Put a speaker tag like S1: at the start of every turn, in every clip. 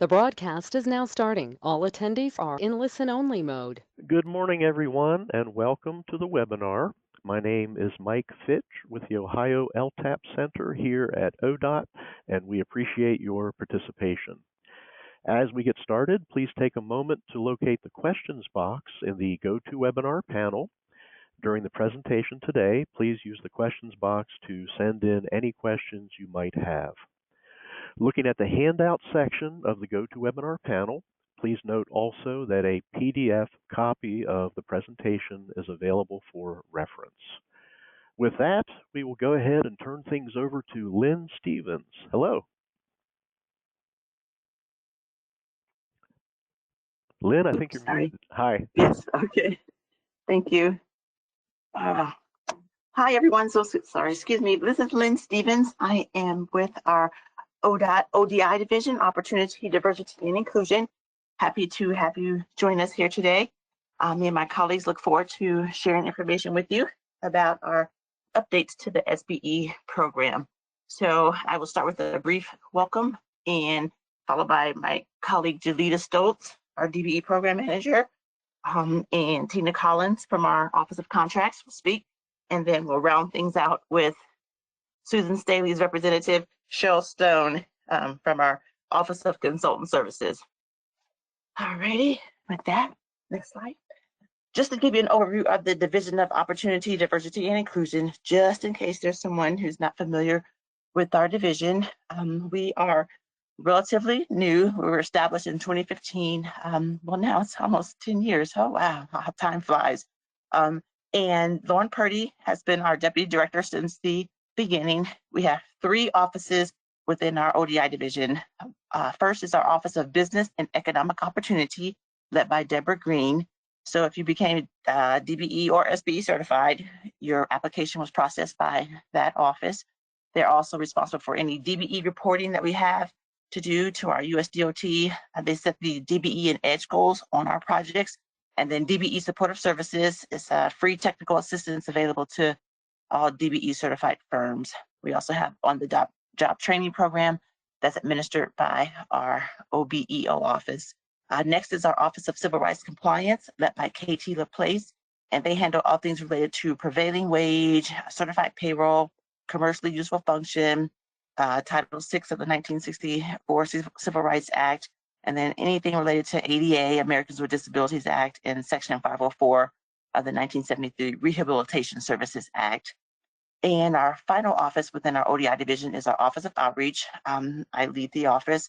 S1: The broadcast is now starting. All attendees are in listen-only mode.
S2: Good morning, everyone, and welcome to the webinar. My name is Mike Fitch with the Ohio LTAP Center here at ODOT, and we appreciate your participation. As we get started, please take a moment to locate the questions box in the GoToWebinar panel. During the presentation today, please use the questions box to send in any questions you might have. Looking at the handout section of the GoToWebinar panel, please note also that a PDF copy of the presentation is available for reference. With that, we will go ahead and turn things over to Lynn Stevens. Hello. Lynn, I think you're muted. Hi.
S3: Yes, okay. Thank you. Hi, everyone. Excuse me. This is Lynn Stevens. I am with our ODOT ODI division, Opportunity, Diversity, and Inclusion. Happy to have you join us here today. Me and my colleagues look forward to sharing information with you about our updates to the SBE program. So I will start with a brief welcome and followed by my colleague Jalita Stoltz, our DBE program manager, and Tina Collins from our Office of Contracts will speak, and then we'll round things out with Susan Staley's representative, Cheryl Stone, from our Office of Consultant Services. Alrighty, with that, next slide. Just to give you an overview of the Division of Opportunity, Diversity, and Inclusion, just in case there's someone who's not familiar with our division, we are relatively new. We were established in 2015. Well, now it's almost 10 years. Oh, wow, how time flies. And Lauren Purdy has been our Deputy Director since the beginning. We have 3 offices within our ODI division. First is our Office of Business and Economic Opportunity, led by Deborah Green. So if you became DBE or SBE certified, your application was processed by that office. They're also responsible for any DBE reporting that we have to do to our USDOT. They set the DBE and EDGE goals on our projects. And then DBE Supportive Services is free technical assistance available to all DBE certified firms. We also have on the job training program that's administered by our OBEO office. Next is our Office of Civil Rights Compliance, led by KT LaPlace, and they handle all things related to prevailing wage, certified payroll, commercially useful function, Title VI of the 1964 Civil Rights Act, and then anything related to ADA, Americans with Disabilities Act, and Section 504 of the 1973 Rehabilitation Services Act. And our final office within our ODI division is our Office of Outreach. I lead the office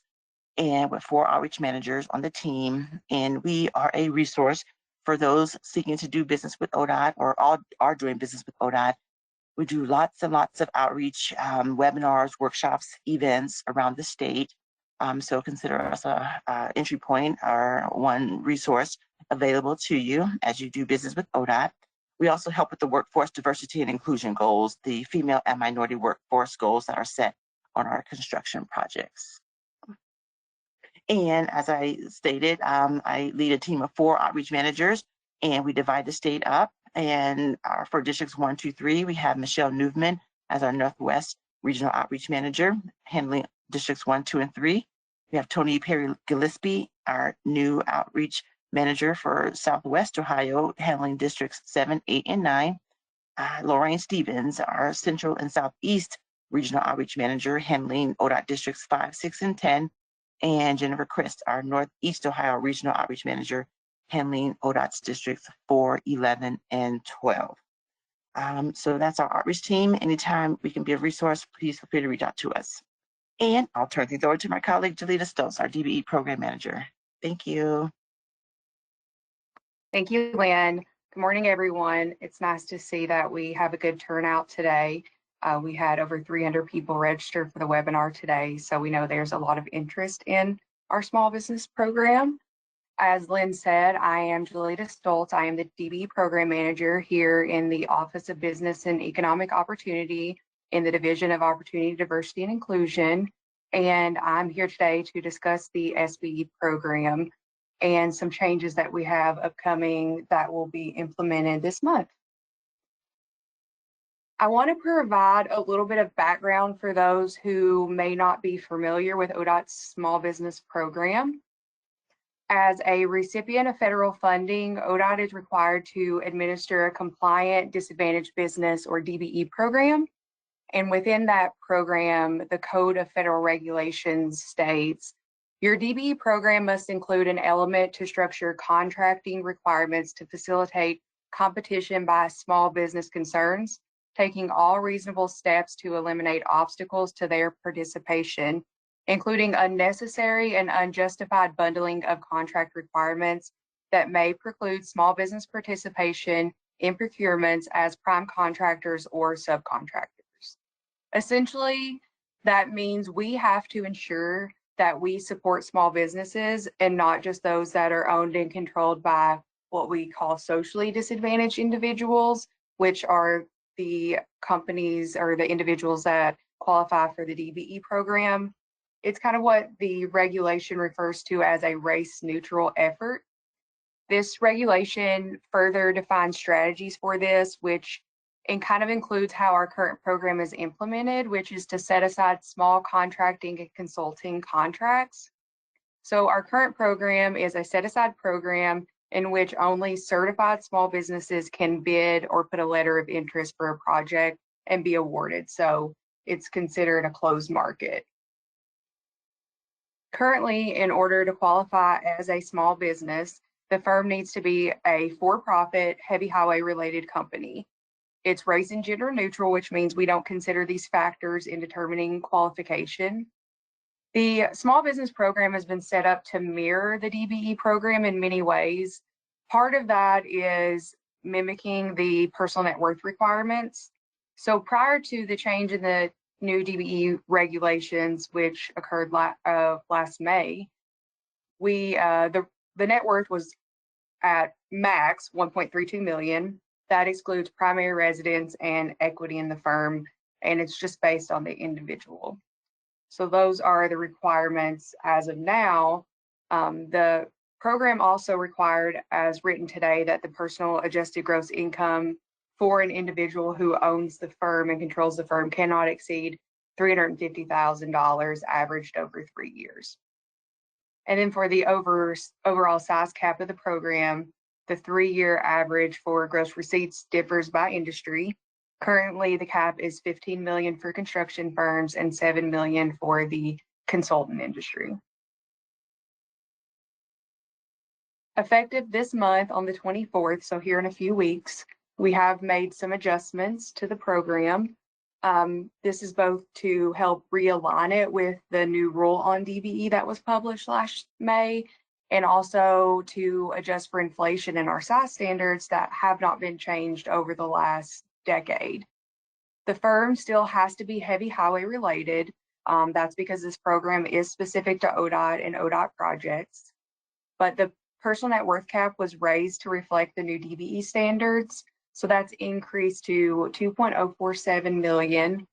S3: and with 4 outreach managers on the team, and we are a resource for those seeking to do business with ODOT or all are doing business with ODOT. We do lots and lots of outreach, webinars, workshops, events around the state. So consider us a entry point or one resource available to you as you do business with ODOT. We also help with the workforce diversity and inclusion goals, the female and minority workforce goals that are set on our construction projects. And as I stated, I lead a team of 4 outreach managers, and we divide the state up. And for districts 1, 2, 3, we have Michelle Newman as our Northwest Regional Outreach Manager, handling districts 1, 2, and 3. We have Tony Perry Gillespie, our new outreach manager for Southwest Ohio, handling districts 7, 8, and 9. Lorraine Stevens, our Central and Southeast Regional Outreach Manager, handling ODOT districts 5, 6, and 10. And Jennifer Christ, our Northeast Ohio Regional Outreach Manager, handling ODOT's districts 4, 11, and 12. So that's our outreach team. Anytime we can be a resource, please feel free to reach out to us. And I'll turn things over to my colleague, Jalita Stoltz, our DBE Program Manager. Thank you.
S4: Thank you, Lynn. Good morning, everyone. It's nice to see that we have a good turnout today. We had over 300 people registered for the webinar today, so we know there's a lot of interest in our small business program. As Lynn said, I am Jalita Stoltz. I am the DBE Program Manager here in the Office of Business and Economic Opportunity in the Division of Opportunity, Diversity, and Inclusion. And I'm here today to discuss the SBE program and some changes that we have upcoming that will be implemented this month. I want to provide a little bit of background for those who may not be familiar with ODOT's small business program. As a recipient of federal funding, ODOT is required to administer a compliant disadvantaged business or DBE program. And within that program, the Code of Federal Regulations states, your DBE program must include an element to structure contracting requirements to facilitate competition by small business concerns, taking all reasonable steps to eliminate obstacles to their participation, including unnecessary and unjustified bundling of contract requirements that may preclude small business participation in procurements as prime contractors or subcontractors. Essentially, that means we have to ensure that we support small businesses and not just those that are owned and controlled by what we call socially disadvantaged individuals, which are the companies or the individuals that qualify for the DBE program. It's kind of what the regulation refers to as a race-neutral effort. This regulation further defines strategies for this, which kind of includes how our current program is implemented, which is to set aside small contracting and consulting contracts. So our current program is a set-aside program in which only certified small businesses can bid or put a letter of interest for a project and be awarded. So it's considered a closed market. Currently, in order to qualify as a small business, the firm needs to be a for-profit, heavy highway-related company. It's race and gender neutral, which means we don't consider these factors in determining qualification. The small business program has been set up to mirror the DBE program in many ways. Part of that is mimicking the personal net worth requirements. So prior to the change in the new DBE regulations, which occurred last May, the net worth was at max 1.32 million. That excludes primary residence and equity in the firm, and it's just based on the individual. So those are the requirements as of now. The program also required, as written today, that the personal adjusted gross income for an individual who owns the firm and controls the firm cannot exceed $350,000 averaged over 3 years. And then for the overall size cap of the program, the 3-year average for gross receipts differs by industry. Currently, the cap is $15 million for construction firms and $7 million for the consultant industry. Effective this month on the 24th, so here in a few weeks, we have made some adjustments to the program. This is both to help realign it with the new rule on DBE that was published last May, and also to adjust for inflation in our size standards that have not been changed over the last decade. The firm still has to be heavy highway related. That's because this program is specific to ODOT and ODOT projects. But the personal net worth cap was raised to reflect the new DBE standards. So that's increased to 2.047 million.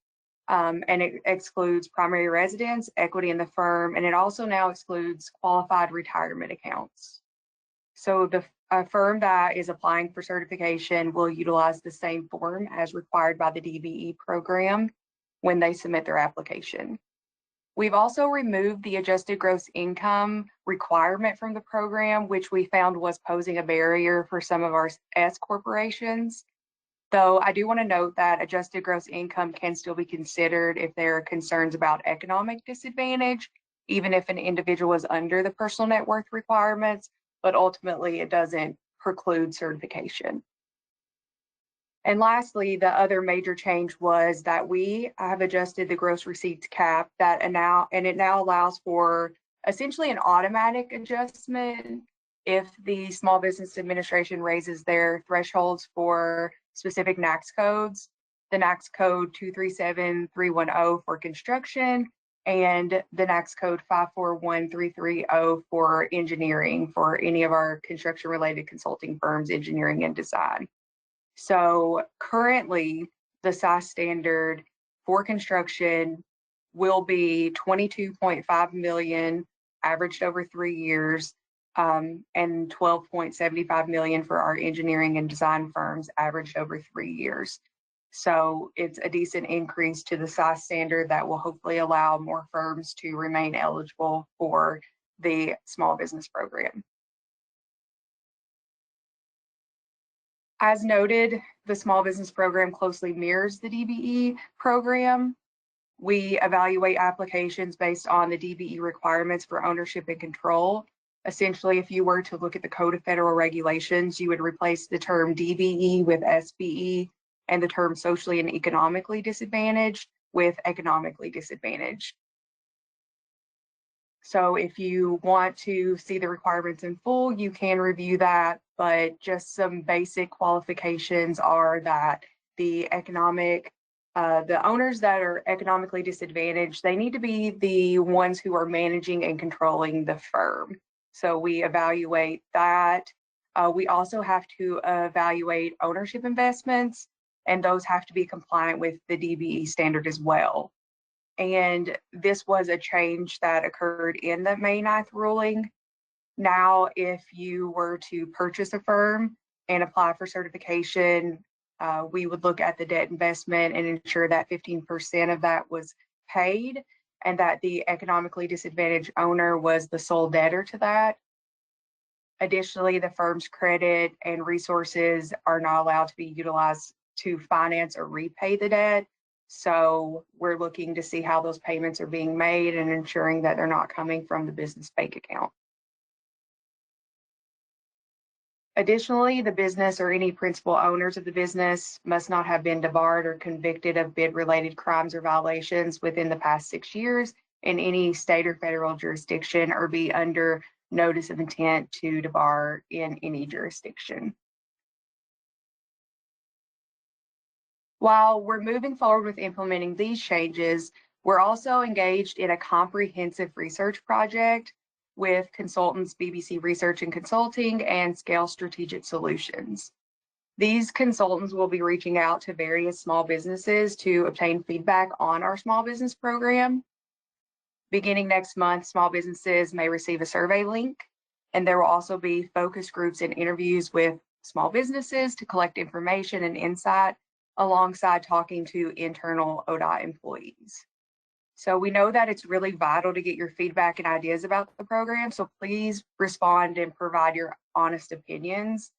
S4: And it excludes primary residence, equity in the firm, and it also now excludes qualified retirement accounts. So a firm that is applying for certification will utilize the same form as required by the DBE program when they submit their application. We've also removed the adjusted gross income requirement from the program, which we found was posing a barrier for some of our S corporations. Though I do want to note that adjusted gross income can still be considered if there are concerns about economic disadvantage, even if an individual is under the personal net worth requirements, but ultimately it doesn't preclude certification. And lastly, the other major change was that we have adjusted the gross receipts cap it now allows for essentially an automatic adjustment if the Small Business Administration raises their thresholds for specific NAICS codes, the NAICS code 237310 for construction, and the NAICS code 541330 for engineering for any of our construction related consulting firms, engineering and design. So currently the size standard for construction will be 22.5 million averaged over 3 years, and 12.75 million for our engineering and design firms averaged over 3 years. So it's a decent increase to the size standard that will hopefully allow more firms to remain eligible for the small business program. As noted, the small business program closely mirrors the DBE program. We evaluate applications based on the DBE requirements for ownership and control. Essentially, if you were to look at the Code of Federal Regulations, you would replace the term DBE with SBE and the term socially and economically disadvantaged with economically disadvantaged. So if you want to see the requirements in full, you can review that, but just some basic qualifications are that the owners that are economically disadvantaged, they need to be the ones who are managing and controlling the firm. So we evaluate that. We also have to evaluate ownership investments, and those have to be compliant with the DBE standard as well. And this was a change that occurred in the May 9th ruling. Now, if you were to purchase a firm and apply for certification, we would look at the debt investment and ensure that 15% of that was paid and that the economically disadvantaged owner was the sole debtor to that. Additionally, the firm's credit and resources are not allowed to be utilized to finance or repay the debt. So we're looking to see how those payments are being made and ensuring that they're not coming from the business bank account. Additionally, the business or any principal owners of the business must not have been debarred or convicted of bid-related crimes or violations within the past 6 years in any state or federal jurisdiction or be under notice of intent to debar in any jurisdiction. While we're moving forward with implementing these changes, we're also engaged in a comprehensive research project with consultants BBC Research and Consulting and Scale Strategic Solutions. These consultants will be reaching out to various small businesses to obtain feedback on our small business program. Beginning next month, small businesses may receive a survey link, and there will also be focus groups and interviews with small businesses to collect information and insight alongside talking to internal ODOT employees. So we know that it's really vital to get your feedback and ideas about the program, so please respond and provide your honest opinions.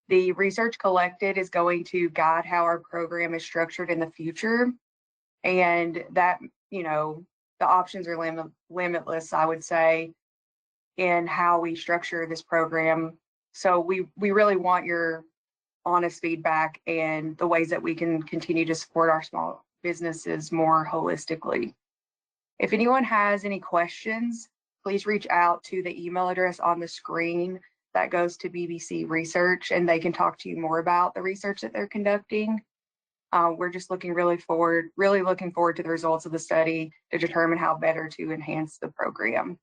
S4: The research collected is going to guide how our program is structured in the future, and that, the options are limitless, I would say, in how we structure this program. So we really want your honest feedback and the ways that we can continue to support our small businesses more holistically. If anyone has any questions, please reach out to the email address on the screen that goes to BBC Research, and they can talk to you more about the research that they're conducting. We're just really looking forward to the results of the study to determine how better to enhance the program.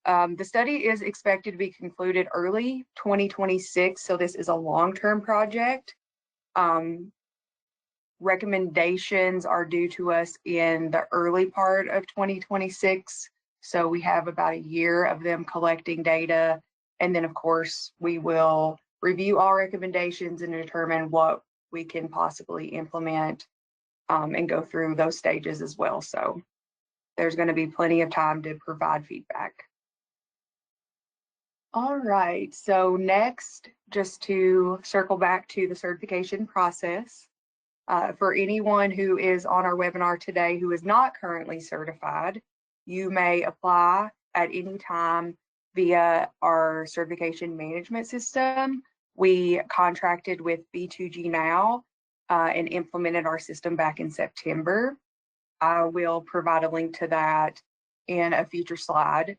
S4: The study is expected to be concluded early 2026, so this is a long-term project. Recommendations are due to us in the early part of 2026, so we have about a year of them collecting data, and then of course we will review all recommendations and determine what we can possibly implement and go through those stages as well. So there's going to be plenty of time to provide feedback. All right, so next, just to circle back to the certification process, for anyone who is on our webinar today who is not currently certified, you may apply at any time via our certification management system. We contracted with B2G Now and implemented our system back in September. I will provide a link to that in a future slide.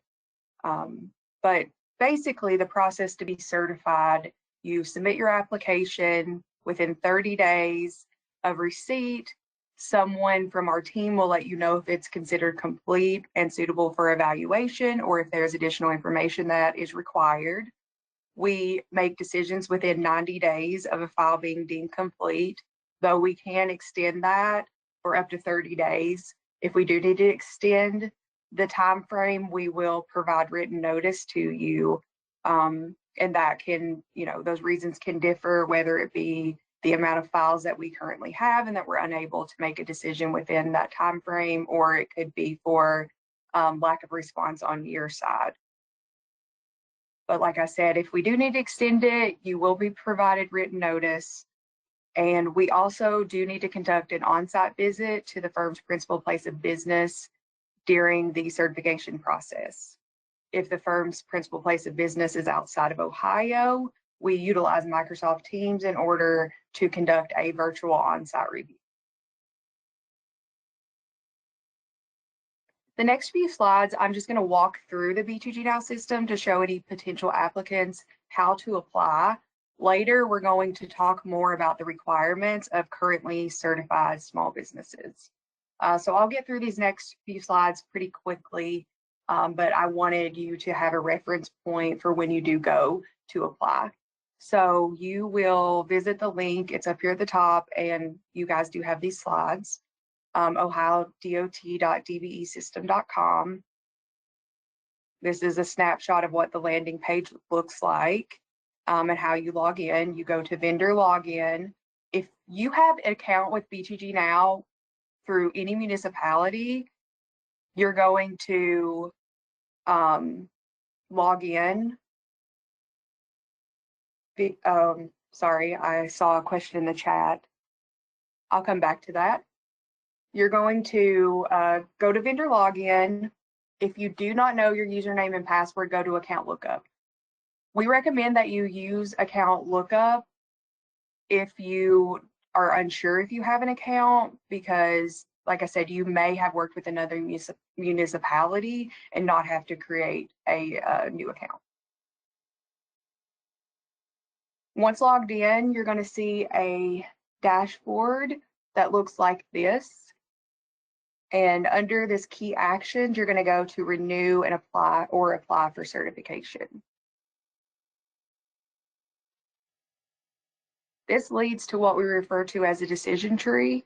S4: But basically, the process to be certified, you submit your application within 30 days of receipt. Someone from our team will let you know if it's considered complete and suitable for evaluation or if there's additional information that is required. We make decisions within 90 days of a file being deemed complete, though we can extend that for up to 30 days. If we do need to extend the time frame, we will provide written notice to you, and that can, those reasons can differ, whether it be the amount of files that we currently have and that we're unable to make a decision within that time frame, or it could be for lack of response on your side. But like I said, if we do need to extend it, you will be provided written notice. And we also do need to conduct an on-site visit to the firm's principal place of business during the certification process. If the firm's principal place of business is outside of Ohio, we utilize Microsoft Teams in order to conduct a virtual on-site review. The next few slides, I'm just going to walk through the B2G Now system to show any potential applicants how to apply. Later, we're going to talk more about the requirements of currently certified small businesses. So I'll get through these next few slides pretty quickly, but I wanted you to have a reference point for when you do go to apply. So you will visit the link, it's up here at the top, and you guys do have these slides. ohiodot.dbesystem.com. This is a snapshot of what the landing page looks like and how you log in. You go to vendor login. If you have an account with B2G Now through any municipality, you're going to log in. Sorry, I saw a question in the chat. I'll come back to that. You're going to go to vendor login. If you do not know your username and password, go to account lookup. We recommend that you use account lookup if you are unsure if you have an account, because like I said, you may have worked with another municipality and not have to create a new account. Once logged in, you're going to see a dashboard that looks like this. And under this key actions, you're going to go to renew and apply or apply for certification. This leads to what we refer to as a decision tree,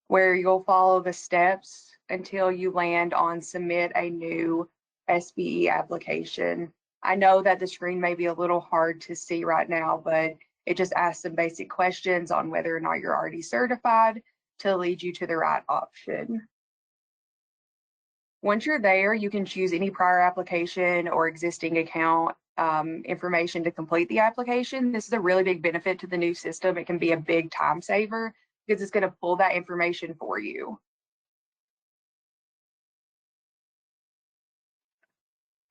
S4: where you'll follow the steps until you land on submit a new SBE application. I know that the screen may be a little hard to see right now, but it just asks some basic questions on whether or not you're already certified to lead you to the right option. Once you're there, you can choose any prior application or existing account information to complete the application. This is a really big benefit to the new system. It can be a big time saver because it's going to pull that information for you.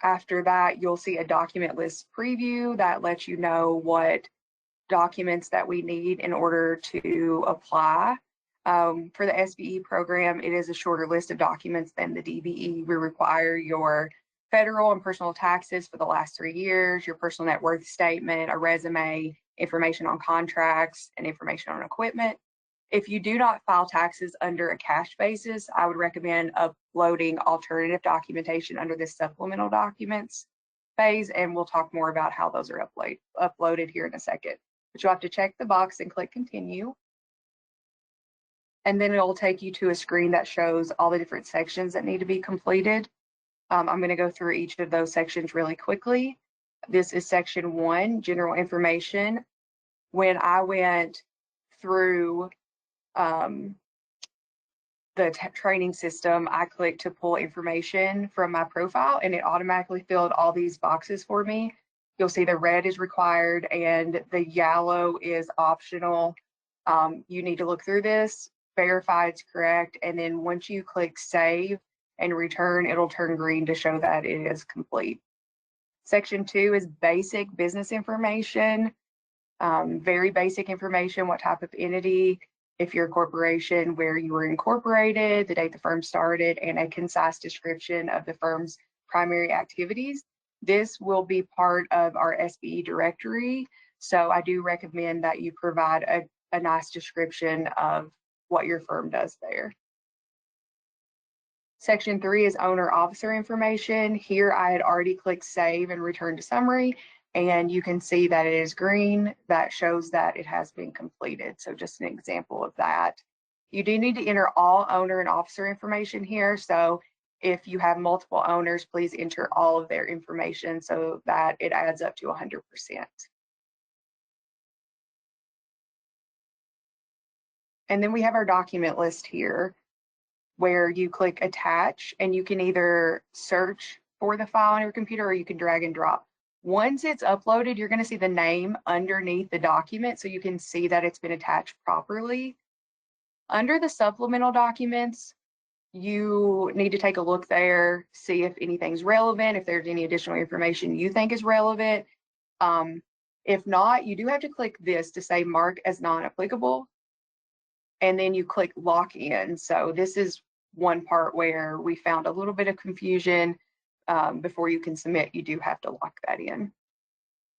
S4: After that, you'll see a document list preview that lets you know what documents that we need in order to apply. For the SBE program, it is a shorter list of documents than the DBE. We require your federal and personal taxes for the last 3 years, your personal net worth statement, a resume, information on contracts, and information on equipment. If you do not file taxes under a cash basis, I would recommend uploading alternative documentation under this supplemental documents phase, and we'll talk more about how those are uploaded here in a second. But you'll have to check the box and click continue. And then it'll take you to a screen that shows all the different sections that need to be completed. I'm going to go through each of those sections really quickly. This is section 1, general information. When I went through the training system, I clicked to pull information from my profile and it automatically filled all these boxes for me. You'll see the red is required and the yellow is optional. You need to look through this, verify it's correct, and then once you click save and return, it'll turn green to show that it is complete. Section 2 is basic business information, very basic information, what type of entity, if you're a corporation, where you were incorporated, the date the firm started, and a concise description of the firm's primary activities. This will be part of our SBE directory, so I do recommend that you provide a nice description of what your firm does there. Section 3 is owner-officer information. Here I had already clicked save and return to summary, and you can see that it is green. That shows that it has been completed. So just an example of that. You do need to enter all owner and officer information here. So if you have multiple owners, please enter all of their information so that it adds up to 100%. And then we have our document list here where you click attach and you can either search for the file on your computer or you can drag and drop. Once it's uploaded, you're going to see the name underneath the document so you can see that it's been attached properly. Under the supplemental documents, you need to take a look there, see if anything's relevant, if there's any additional information you think is relevant. If not, you do have to click this to say mark as non-applicable, and then you click lock in. So this is one part where we found a little bit of confusion. Before you can submit, you do have to lock that in.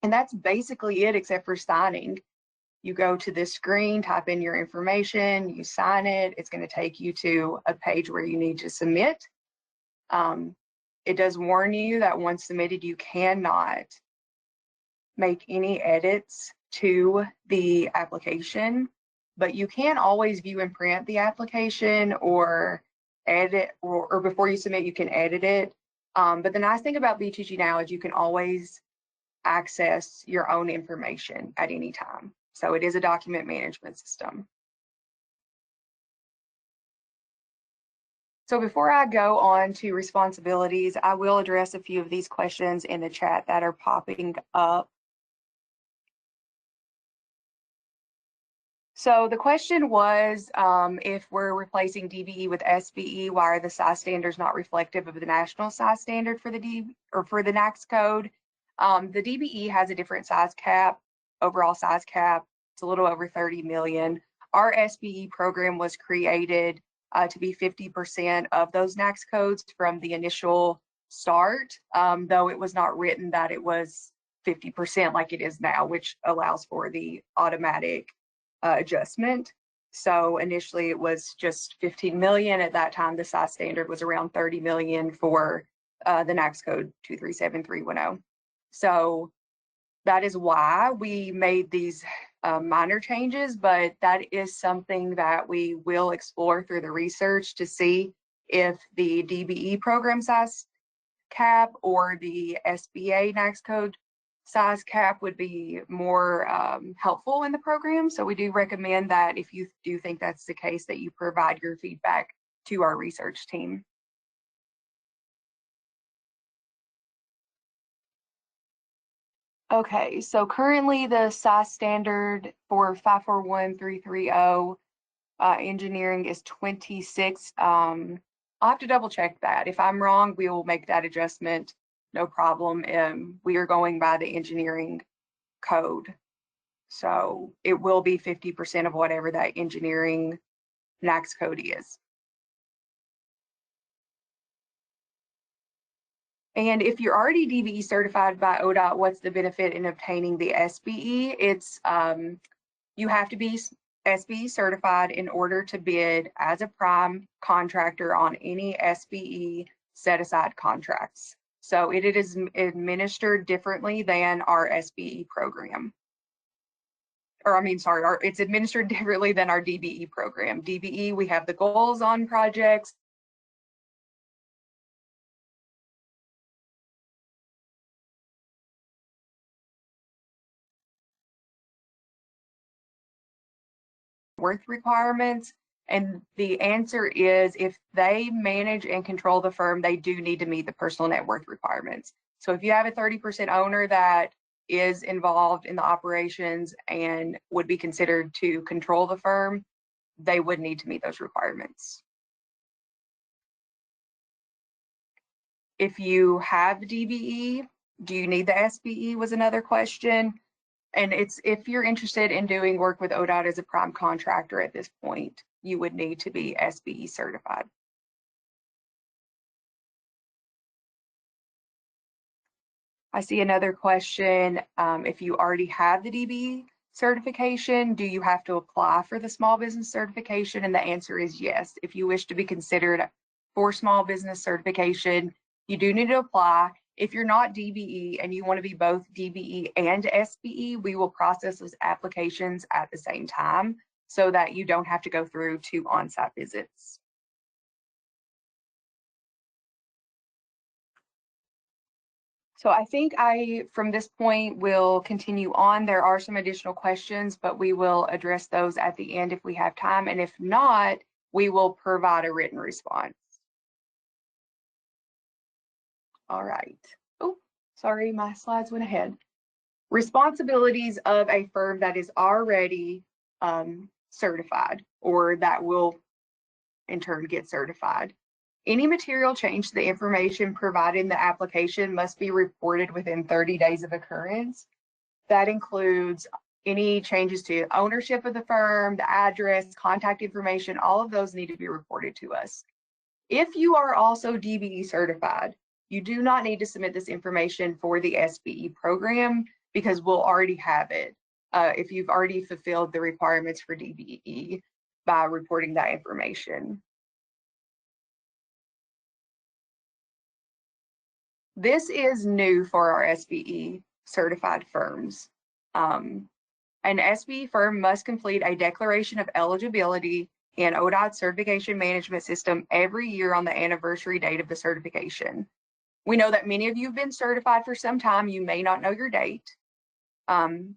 S4: And that's basically it, except for signing. You go to this screen, type in your information, you sign it. It's going to take you to a page where you need to submit. It does warn you that once submitted, you cannot make any edits to the application, but you can always view and print the application or edit, or before you submit, you can edit it. But the nice thing about BTG Now is you can always access your own information at any time. So it is a document management system. So before I go on to responsibilities, I will address a few of these questions in the chat that are popping up. So the question was, if we're replacing DBE with SBE, why are the size standards not reflective of the national size standard for the for the NAAQS code? The DBE has a different size cap, overall size cap. It's a little over 30 million. Our SBE program was created to be 50% of those NAAQS codes from the initial start, though it was not written that it was 50% like it is now, which allows for the automatic adjustment. So initially it was just 15 million. At that time, the size standard was around 30 million for the NAAQS code 237310. So that is why we made these minor changes, but that is something that we will explore through the research to see if the DBE program size cap or the SBA NAAQS code size cap would be more helpful in the program. So we do recommend that if you do think that's the case, that you provide your feedback to our research team. Okay, so currently the size standard for 541330 engineering is 26. I'll have to double check that. If I'm wrong, we will make that adjustment. No problem. We are going by the engineering code. So it will be 50% of whatever that engineering NAAQS code is. And if you're already DBE certified by ODOT, what's the benefit in obtaining the SBE? It's you have to be SBE certified in order to bid as a prime contractor on any SBE set aside contracts. So it is administered differently than our SBE program. Or I mean, sorry, it's administered differently than our DBE program. DBE, we have the goals on projects. Worth requirements. And the answer is, if they manage and control the firm, they do need to meet the personal net worth requirements. So if you have a 30% owner that is involved in the operations and would be considered to control the firm, they would need to meet those requirements. If you have DBE, do you need the SBE was another question. And it's, if you're interested in doing work with ODOT as a prime contractor at this point, you would need to be SBE certified. I see another question. If you already have the DBE certification, do you have to apply for the small business certification? And the answer is yes. If you wish to be considered for small business certification, you do need to apply. If you're not DBE and you want to be both DBE and SBE, we will process those applications at the same time so that you don't have to go through 2 on-site visits. So I think from this point, will continue on. There are some additional questions, but we will address those at the end if we have time. And if not, we will provide a written response. All right. Oh, sorry, my slides went ahead. Responsibilities of a firm that is already certified, or that will in turn get certified. Any material change to the information provided in the application must be reported within 30 days of occurrence. That includes any changes to ownership of the firm, the address, contact information, all of those need to be reported to us. If you are also DBE certified, you do not need to submit this information for the SBE program because we'll already have it if you've already fulfilled the requirements for DBE by reporting that information. This is new for our SBE certified firms. An SBE firm must complete a declaration of eligibility in ODOT certification management system every year on the anniversary date of the certification. We know that many of you have been certified for some time. You may not know your date.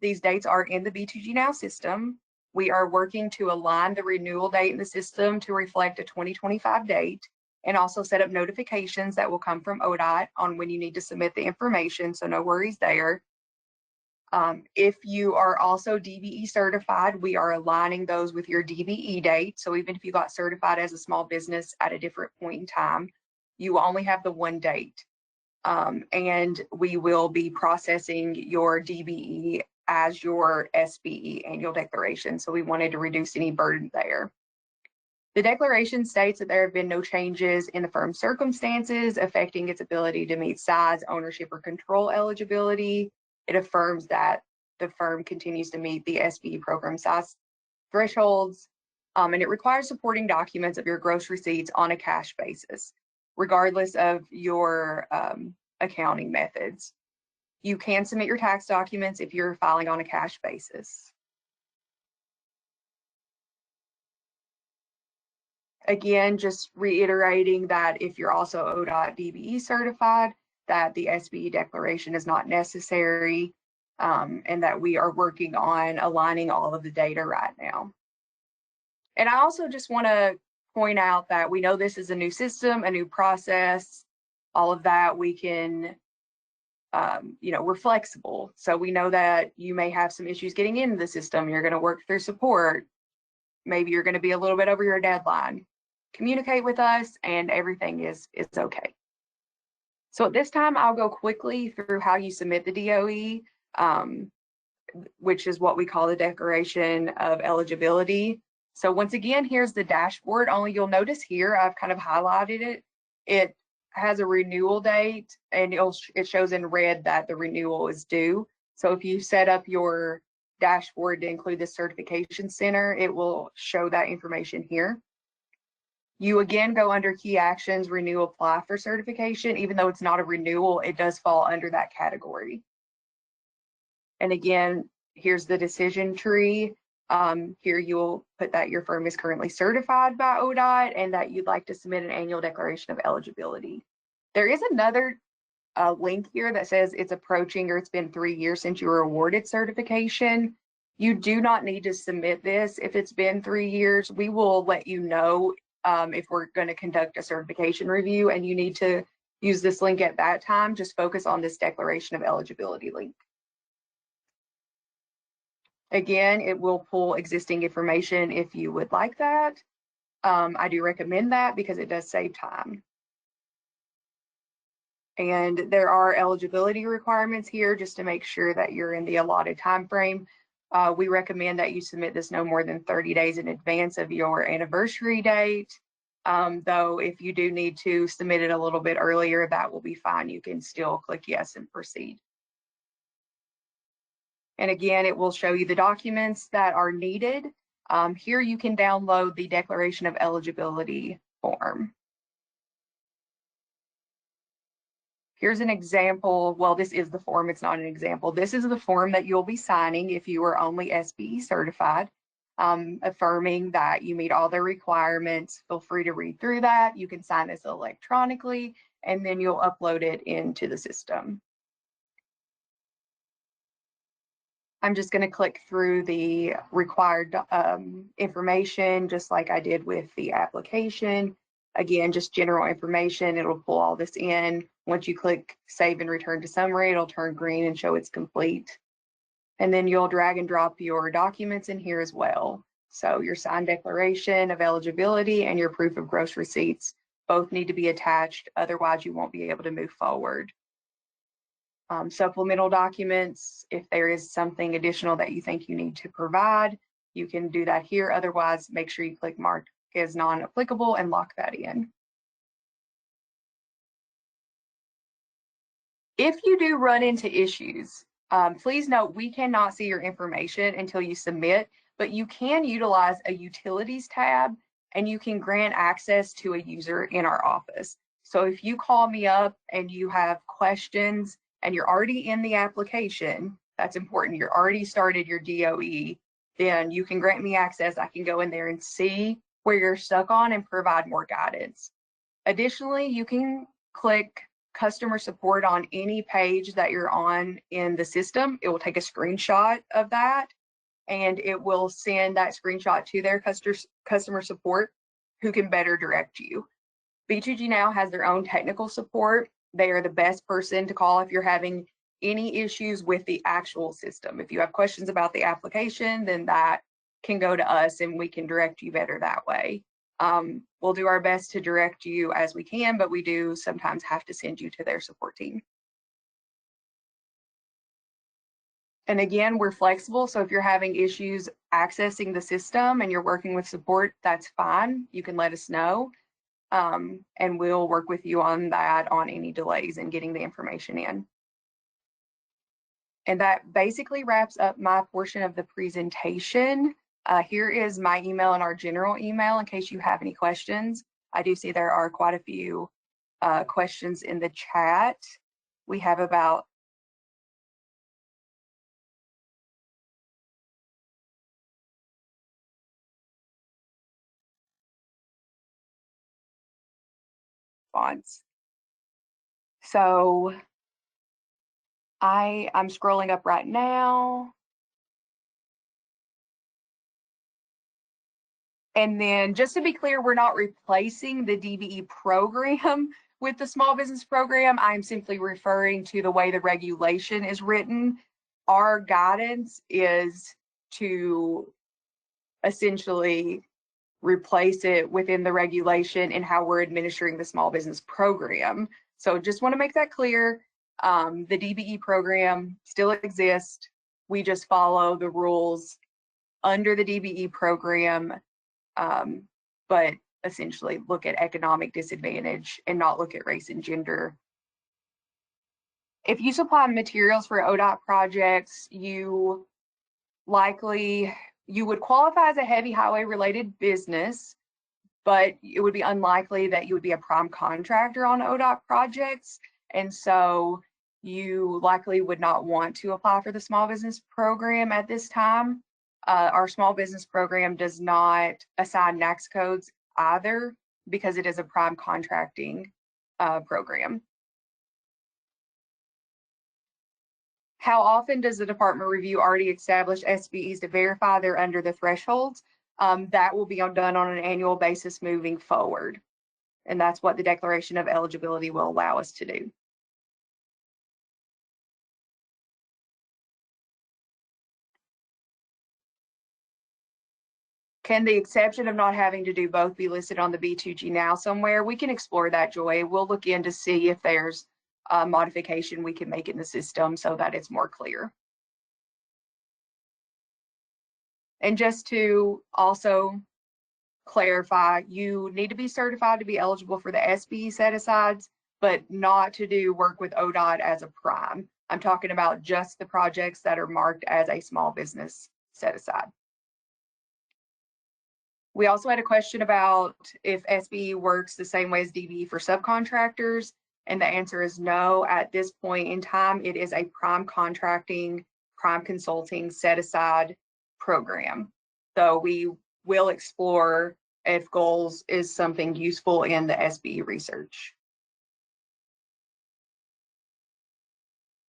S4: These dates are in the B2G Now system. We are working to align the renewal date in the system to reflect a 2025 date, and also set up notifications that will come from ODOT on when you need to submit the information, so no worries there. If you are also DBE certified, we are aligning those with your DBE date. So even if you got certified as a small business at a different point in time, you only have the one date. And we will be processing your DBE as your SBE annual declaration. So we wanted to reduce any burden there. The declaration states that there have been no changes in the firm's circumstances affecting its ability to meet size, ownership, or control eligibility. It affirms that the firm continues to meet the SBE program size thresholds, and it requires supporting documents of your gross receipts on a cash basis, regardless of your accounting methods. You can submit your tax documents if you're filing on a cash basis. Again, just reiterating that if you're also ODOT DBE certified, that the SBE declaration is not necessary, and that we are working on aligning all of the data right now. And I also just want to point out that we know this is a new system, a new process, all of that. We can, we're flexible. So we know that you may have some issues getting into the system. You're going to work through support. Maybe you're going to be a little bit over your deadline. Communicate with us and everything is okay. So at this time, I'll go quickly through how you submit the DOE, which is what we call the Declaration of Eligibility. So once again, here's the dashboard. Only you'll notice here, I've kind of highlighted it. It has a renewal date, and it shows in red that the renewal is due. So if you set up your dashboard to include the certification center, it will show that information here. You again go under key actions, renew, apply for certification. Even though it's not a renewal, it does fall under that category. And again, here's the decision tree. Here you'll put that your firm is currently certified by ODOT and that you'd like to submit an annual declaration of eligibility. There is another link here that says it's approaching, or it's been 3 years since you were awarded certification. You do not need to submit this if it's been 3 years. We will let you know if we're going to conduct a certification review, and you need to use this link at that time. Just focus on this declaration of eligibility link. Again, it will pull existing information if you would like that. I do recommend that because it does save time. And there are eligibility requirements here just to make sure that you're in the allotted time frame. We recommend that you submit this no more than 30 days in advance of your anniversary date. Though if you do need to submit it a little bit earlier, that will be fine. You can still click yes and proceed. And again, it will show you the documents that are needed. Here you can download the Declaration of Eligibility form. Here's an example. Well, this is the form. It's not an example. This is the form that you'll be signing if you are only SBE certified, affirming that you meet all the requirements. Feel free to read through that. You can sign this electronically, and then you'll upload it into the system. I'm just going to click through the required information, just like I did with the application. Again, just general information. It'll pull all this in. Once you click save and return to summary, it'll turn green and show it's complete. And then you'll drag and drop your documents in here as well. So your signed declaration of eligibility and your proof of gross receipts both need to be attached. Otherwise, you won't be able to move forward. Supplemental documents, if there is something additional that you think you need to provide, you can do that here. Otherwise, make sure you click mark as non-applicable and lock that in. If you do run into issues, please note we cannot see your information until you submit, but you can utilize a utilities tab and you can grant access to a user in our office. So if you call me up and you have questions and you're already in the application, that's important, you're already started your DOE, then you can grant me access. I can go in there and see where you're stuck on and provide more guidance. Additionally, you can click customer support on any page that you're on in the system. It will take a screenshot of that and it will send that screenshot to their customer support, who can better direct you. B2G Now has their own technical support. They are the best person to call if you're having any issues with the actual system. If you have questions about the application, then that can go to us and we can direct you better that way. We'll do our best to direct you as we can, but we do sometimes have to send you to their support team. And again, we're flexible. So if you're having issues accessing the system and you're working with support, that's fine. You can let us know. And we'll work with you on that, on any delays in getting the information in. And that basically wraps up my portion of the presentation. Here is my email and our general email in case you have any questions. I do see there are quite a few questions in the chat. We have about fonts. So I'm scrolling up right now. And then just to be clear, we're not replacing the DBE program with the small business program. I'm simply referring to the way the regulation is written. Our guidance is to essentially replace it within the regulation and how we're administering the small business program. So just want to make that clear. The DBE program still exists. We just follow the rules under the DBE program, but essentially look at economic disadvantage and not look at race and gender. If you supply materials for ODOT projects, you would qualify as a heavy highway related business, but it would be unlikely that you would be a prime contractor on ODOT projects. And so you likely would not want to apply for the small business program at this time. Our small business program does not assign NAICS codes either because it is a prime contracting program. How often does the department review already established SBEs to verify they're under the thresholds? That will be done on an annual basis moving forward. And that's what the declaration of eligibility will allow us to do. Can the exception of not having to do both be listed on the B2G Now somewhere? We can explore that, Joy. We'll look in to see if there's a modification we can make in the system so that it's more clear. And just to also clarify, you need to be certified to be eligible for the SBE set-asides, but not to do work with ODOT as a prime. I'm talking about just the projects that are marked as a small business set-aside. We also had a question about if SBE works the same way as DBE for subcontractors, and the answer is no. At this point in time, it is a prime contracting, prime consulting set-aside program. So we will explore if goals is something useful in the SBE research.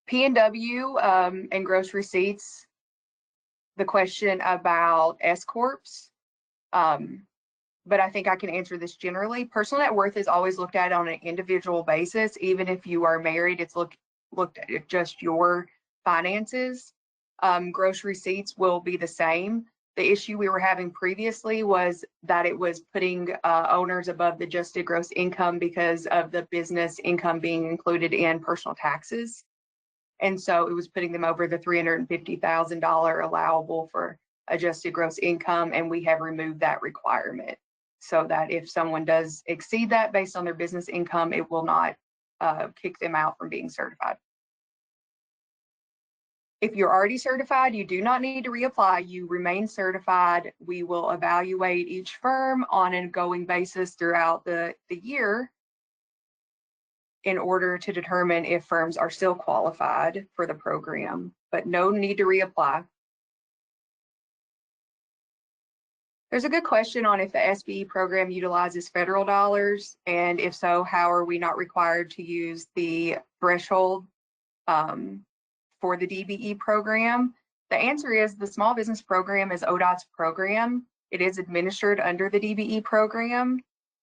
S4: P&W and gross receipts the question about S corps. But I think I can answer this generally. Personal net worth is always looked at on an individual basis. Even if you are married, it's looked at just your finances. Gross receipts will be the same. The issue we were having previously was that it was putting owners above the adjusted gross income because of the business income being included in personal taxes. And so it was putting them over the $350,000 allowable for adjusted gross income, and we have removed that requirement so that if someone does exceed that based on their business income, it will not kick them out from being certified. If you're already certified, you do not need to reapply. You remain certified. We will evaluate each firm on an ongoing basis throughout the year in order to determine if firms are still qualified for the program, but no need to reapply. There's a good question on if the SBE program utilizes federal dollars, and if so, how are we not required to use the threshold for the DBE program? The answer is the small business program is ODOT's program. It is administered under the DBE program,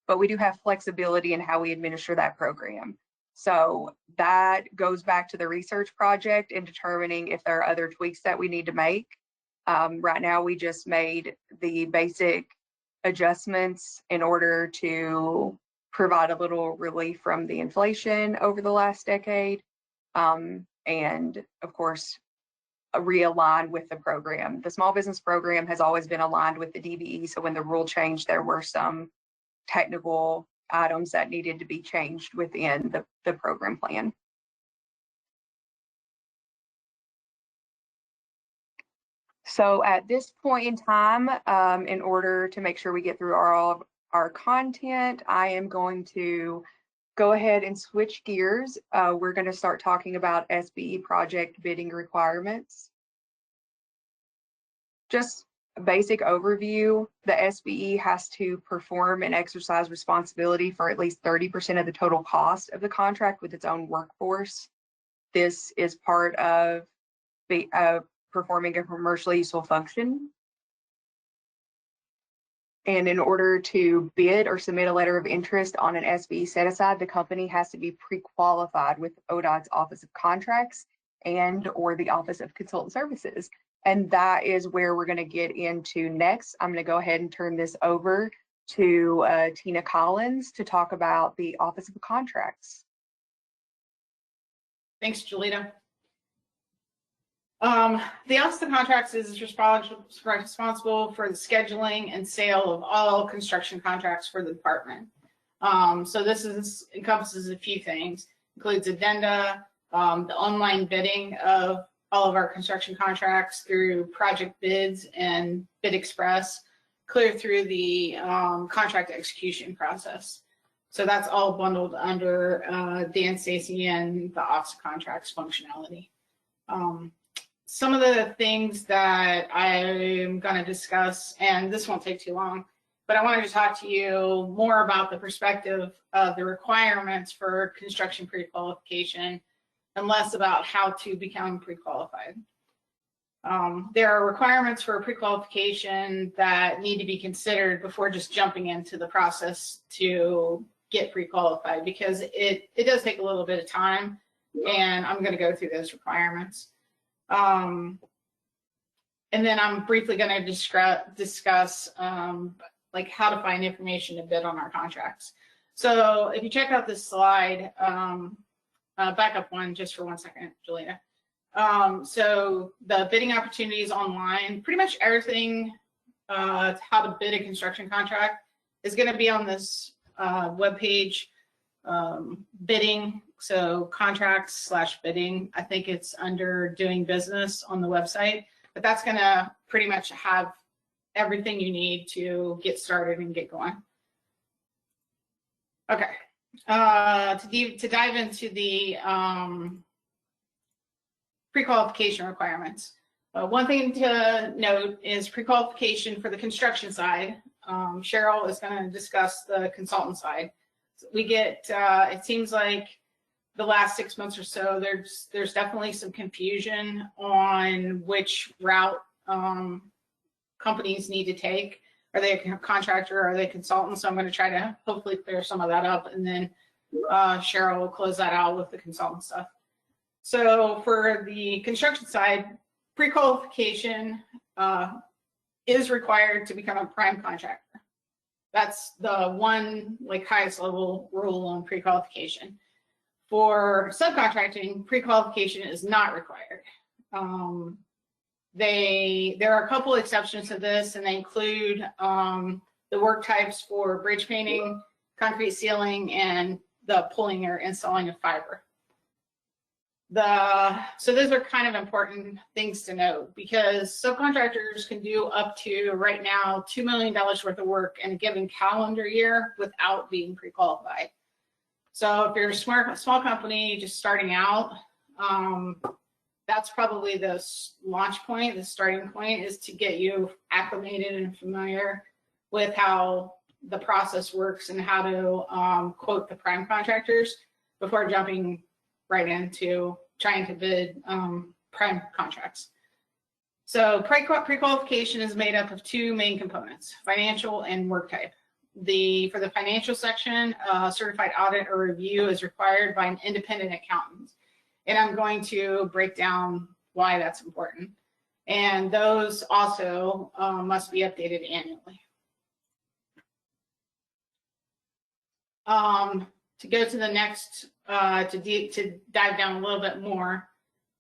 S4: but we do have flexibility in how we administer that program. So that goes back to the research project in determining if there are other tweaks that we need to make. Right now, we just made the basic adjustments in order to provide a little relief from the inflation over the last decade. And of course, realign with the program. The small business program has always been aligned with the DBE. So when the rule changed, there were some technical items that needed to be changed within the program plan. So at this point in time, in order to make sure we get through all our content, I am going to go ahead and switch gears. We're going to start talking about SBE project bidding requirements. Just a basic overview, the SBE has to perform and exercise responsibility for at least 30% of the total cost of the contract with its own workforce. This is part of performing a commercially useful function. And in order to bid or submit a letter of interest on an SBE set aside, the company has to be pre-qualified with ODOT's Office of Contracts and or the Office of Consultant Services. And that is where we're going to get into next. I'm going to go ahead and turn this over to Tina Collins to talk about the Office of Contracts.
S5: Thanks, Julita. The Office of Contracts is responsible for the scheduling and sale of all construction contracts for the department. So this encompasses a few things, includes addenda, the online bidding of all of our construction contracts through project bids and Bid Express, clear through the contract execution process. So that's all bundled under Dan Stacy and the Office of Contracts functionality. Some of the things that I'm going to discuss, and this won't take too long, but I wanted to talk to you more about the perspective of the requirements for construction pre-qualification and less about how to become pre-qualified. There are requirements for pre-qualification that need to be considered before just jumping into the process to get pre-qualified, because it does take a little bit of time, and I'm going to go through those requirements. And then I'm briefly going to discuss like how to find information to bid on our contracts. So if you check out this slide, back up one just for 1 second, Julita. So the bidding opportunities online, pretty much everything how to bid a construction contract is going to be on this webpage, bidding. So contracts/bidding, I think it's under doing business on the website, but that's going to pretty much have everything you need to get started and get going. Okay, to dive into the pre-qualification requirements. One thing to note is pre-qualification for the construction side. Cheryl is going to discuss the consultant side. We get, it seems like the last 6 months or so, there's definitely some confusion on which route companies need to take. Are they a contractor? Are they consultants? So I'm going to try to hopefully clear some of that up, and then Cheryl will close that out with the consultant stuff. So for the construction side, pre-qualification is required to become a prime contractor. That's the one highest level rule on pre-qualification. For subcontracting, pre-qualification is not required. There are a couple exceptions to this, and they include the work types for bridge painting, concrete sealing, and the pulling or installing of fiber. So those are kind of important things to note, because subcontractors can do up to, right now, $2 million worth of work in a given calendar year without being pre-qualified. So if you're a small company just starting out, that's probably the launch point, the starting point, is to get you acclimated and familiar with how the process works and how to quote the prime contractors before jumping right into trying to bid prime contracts. So pre-qualification is made up of two main components, financial and work type. For the financial section, certified audit or review is required by an independent accountant. And I'm going to break down why that's important. And those also must be updated annually. To go to the next, to dive down a little bit more,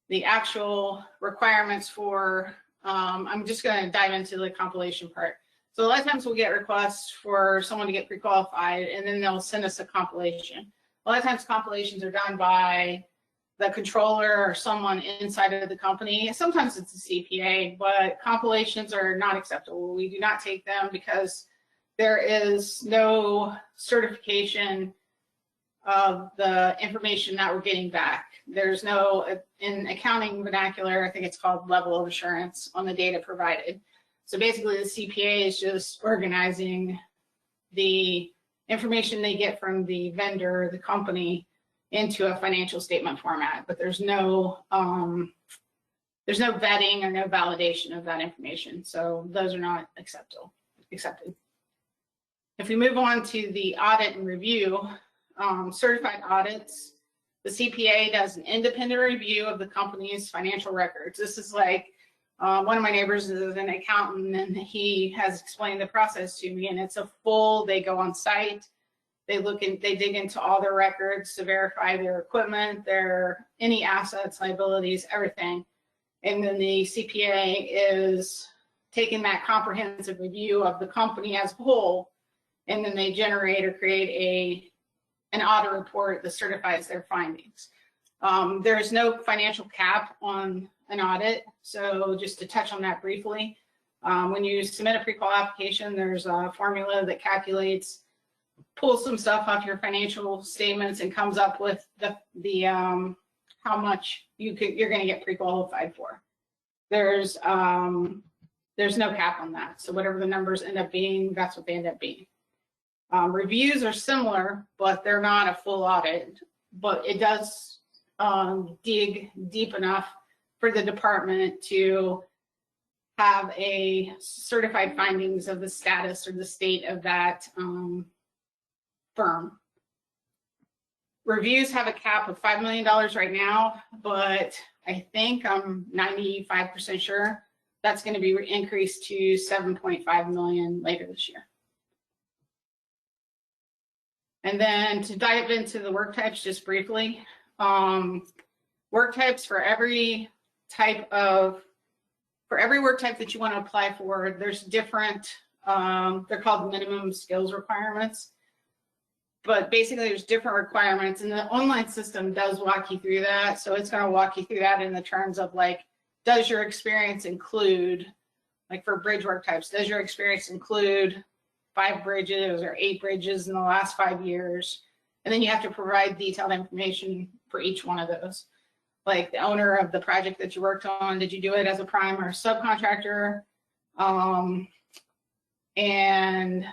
S5: the actual requirements for, I'm just going to dive into the compilation part. So a lot of times we'll get requests for someone to get pre-qualified, and then they'll send us a compilation. A lot of times compilations are done by the controller or someone inside of the company. Sometimes it's a CPA, but compilations are not acceptable. We do not take them because there is no certification of the information that we're getting back. There's no, in accounting vernacular, I think it's called level of assurance on the data provided. So basically the CPA is just organizing the information they get from the vendor, the company, into a financial statement format, but there's no vetting or no validation of that information. So those are not accepted. If we move on to the audit and review, certified audits, the CPA does an independent review of the company's financial records. This is like, one of my neighbors is an accountant, and he has explained the process to me, and it's a full, they go on site, they dig into all their records to verify their equipment, any assets, liabilities, everything. And then the CPA is taking that comprehensive review of the company as a whole, and then they generate or create an audit report that certifies their findings. There's no financial cap on an audit, so just to touch on that briefly, when you submit a pre-qual application, there's a formula that pulls some stuff off your financial statements and comes up with how much you're going to get pre-qualified for. There's no cap on that, so whatever the numbers end up being, that's what they end up being. Reviews are similar, but they're not a full audit, but it does dig deep enough for the department to have a certified findings of the status or the state of that firm. Reviews have a cap of $5 million right now, but I think I'm 95% sure that's going to be increased to $7.5 million later this year. And then to dive into the work types just briefly, work types for every work type that you want to apply for, there's different, they're called minimum skills requirements. But basically there's different requirements, and the online system does walk you through that. So it's going to walk you through that in the terms of does your experience include, for bridge work types, does your experience include 5 bridges or 8 bridges in the last 5 years? And then you have to provide detailed information for each one of those. Like the owner of the project that you worked on, did you do it as a prime or a subcontractor? And,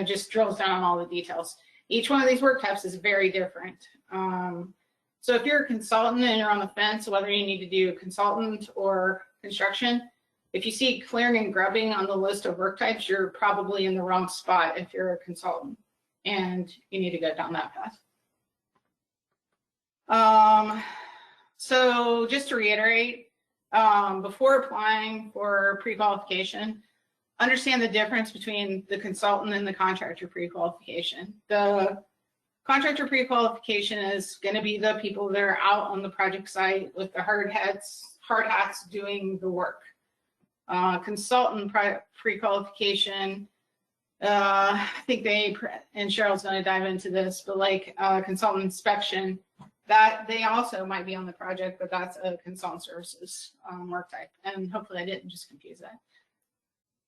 S5: just drills down on all the details. Each one of these work types is very different. So if you're a consultant and you're on the fence, whether you need to do consultant or construction, If you see clearing and grubbing on the list of work types, you're probably in the wrong spot if you're a consultant, and you need to go down that path. So just to reiterate, before applying for pre-qualification, understand the difference between the consultant and the contractor pre-qualification. The contractor pre-qualification is going to be the people that are out on the project site with the hard hats doing the work. Consultant pre-qualification, I think and Cheryl's going to dive into this, but like consultant inspection, that they also might be on the project, but that's a consultant services work type. And hopefully I didn't just confuse that.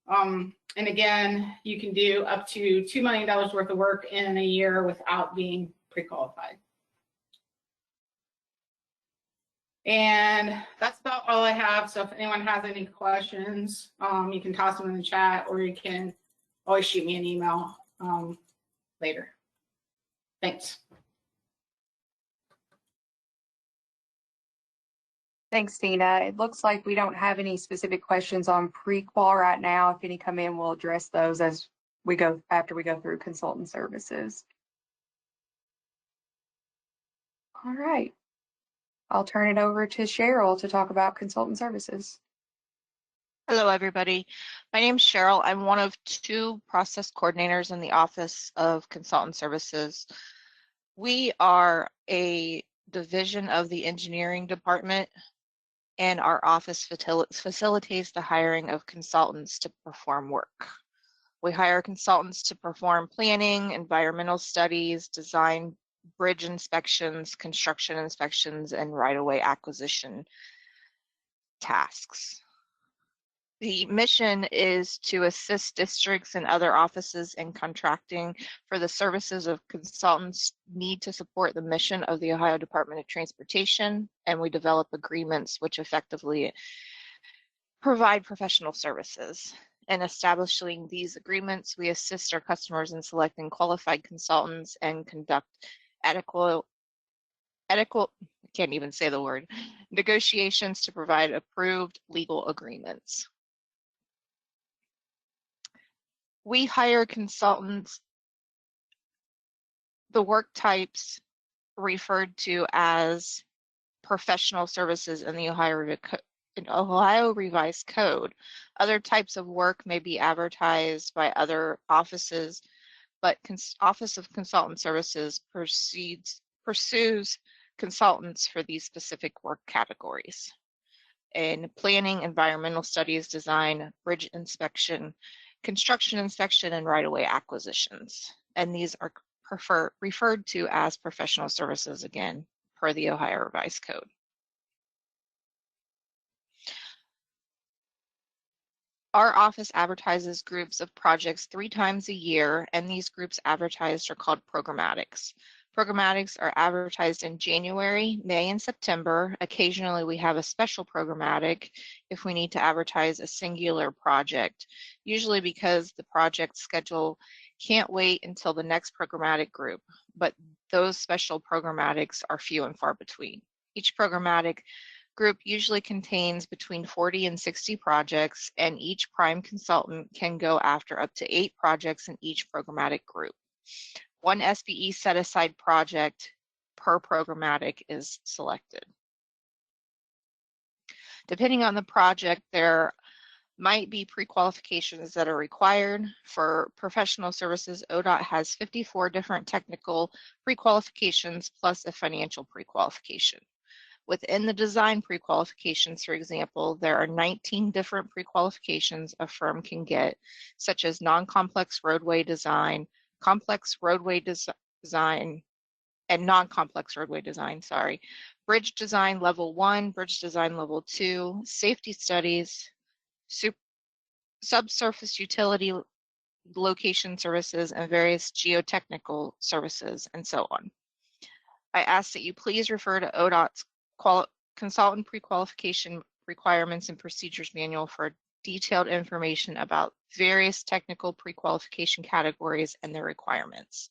S5: And again, you can do up to $2 million worth of work in a year without being pre-qualified. And that's about all I have. So if anyone has any questions, you can toss them in the chat, or you can always shoot me an email later. Thanks.
S4: Thanks, Tina. It looks like we don't have any specific questions on pre-qual right now. If any come in, we'll address those as we go, after we go through consultant services. All right. I'll turn it over to Cheryl to talk about consultant services.
S6: Hello, everybody. My name is Cheryl. I'm one of 2 process coordinators in the Office of Consultant Services. We are a division of the engineering department, and our office facilitates the hiring of consultants to perform work. We hire consultants to perform planning, environmental studies, design, bridge inspections, construction inspections, and right-of-way acquisition tasks. The mission is to assist districts and other offices in contracting for the services of consultants need to support the mission of the Ohio Department of Transportation, and we develop agreements which effectively provide professional services. In establishing these agreements, we assist our customers in selecting qualified consultants and conduct adequate, I can't even say the word, negotiations to provide approved legal agreements. We hire consultants, the work types referred to as professional services in the Ohio Revised Code. Other types of work may be advertised by other offices, but Office of Consultant Services pursues consultants for these specific work categories. In planning, environmental studies, design, bridge inspection, construction inspection, and right-of-way acquisitions. And these are referred to as professional services, again, per the Ohio Revised Code. Our office advertises groups of projects 3 times a year, and these groups advertised are called programmatics. Programmatics are advertised in January, May, and September. Occasionally, we have a special programmatic if we need to advertise a singular project, usually because the project schedule can't wait until the next programmatic group, but those special programmatics are few and far between. Each programmatic group usually contains between 40 and 60 projects, and each prime consultant can go after up to 8 projects in each programmatic group. 1 SBE set-aside project per programmatic is selected. Depending on the project, there might be pre-qualifications that are required. For professional services, ODOT has 54 different technical pre-qualifications plus a financial pre-qualification. Within the design pre-qualifications, for example, there are 19 different pre-qualifications a firm can get, such as non-complex roadway design, complex roadway design, and non-complex roadway design, bridge design level 1, bridge design level 2, safety studies, subsurface utility location services, and various geotechnical services, and so on. I ask that you please refer to ODOT's Consultant Pre-Qualification Requirements and Procedures Manual for detailed information about various technical pre-qualification categories and their requirements.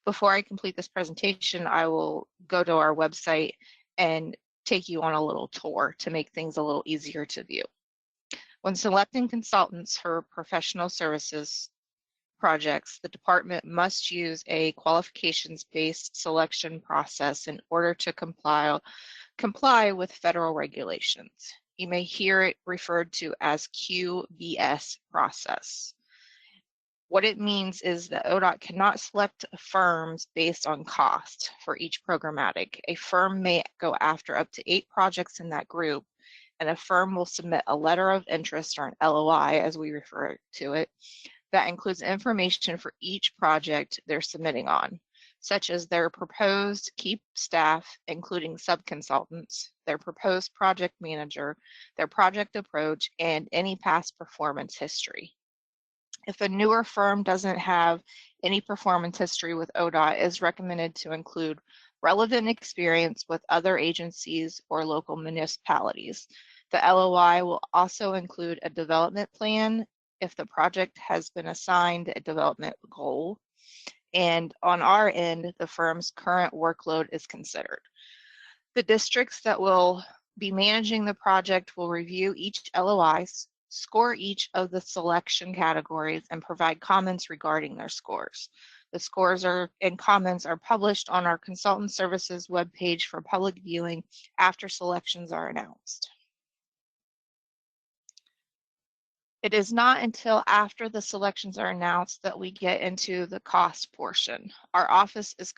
S6: Before I complete this presentation, I will go to our website and take you on a little tour to make things a little easier to view. When selecting consultants for professional services projects, the department must use a qualifications-based selection process in order to comply with federal regulations. You may hear it referred to as QBS process. What it means is that ODOT cannot select firms based on cost for each programmatic. A firm may go after up to 8 projects in that group, and a firm will submit a letter of interest, or an LOI as we refer to it, that includes information for each project they're submitting on, such as their proposed key staff, including sub-consultants, their proposed project manager, their project approach, and any past performance history. If a newer firm doesn't have any performance history with ODOT, it is recommended to include relevant experience with other agencies or local municipalities. The LOI will also include a development plan if the project has been assigned a development goal, and on our end, the firm's current workload is considered. The districts that will be managing the project will review each LOI, score each of the selection categories, and provide comments regarding their scores. The scores and comments are published on our consultant services webpage for public viewing after selections are announced. It is not until after the selections are announced that we get into the cost portion. Our office is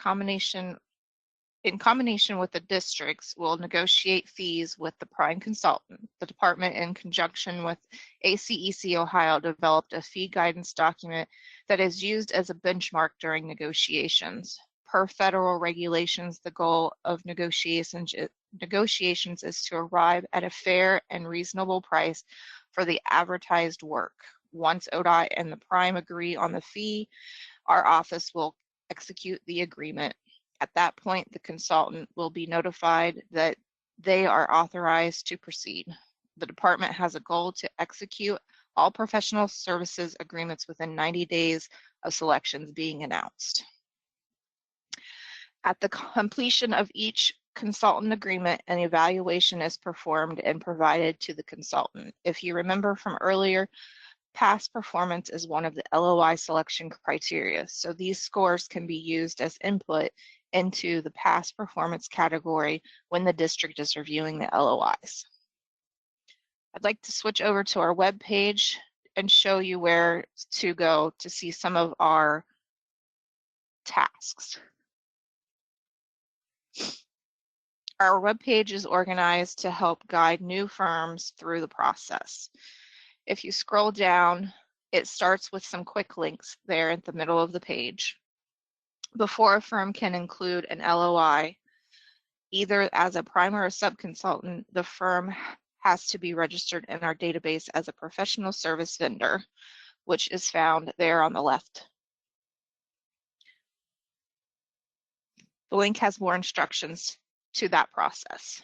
S6: in combination with the districts, will negotiate fees with the prime consultant. The department, in conjunction with ACEC Ohio, developed a fee guidance document that is used as a benchmark during negotiations. Per federal regulations, the goal of negotiations is to arrive at a fair and reasonable price for the advertised work. Once ODOT and the prime agree on the fee, our office will execute the agreement. At that point, the consultant will be notified that they are authorized to proceed. The department has a goal to execute all professional services agreements within 90 days of selections being announced. At the completion of each consultant agreement, an evaluation is performed and provided to the consultant. If you remember from earlier, past performance is one of the LOI selection criteria, so these scores can be used as input into the past performance category when the district is reviewing the LOIs. I'd like to switch over to our web page and show you where to go to see some of our tasks. Our web page is organized to help guide new firms through the process. If you scroll down, it starts with some quick links there at the middle of the page. Before a firm can include an LOI, either as a prime or a sub-consultant, the firm has to be registered in our database as a professional service vendor, which is found there on the left. The link has more instructions to that process.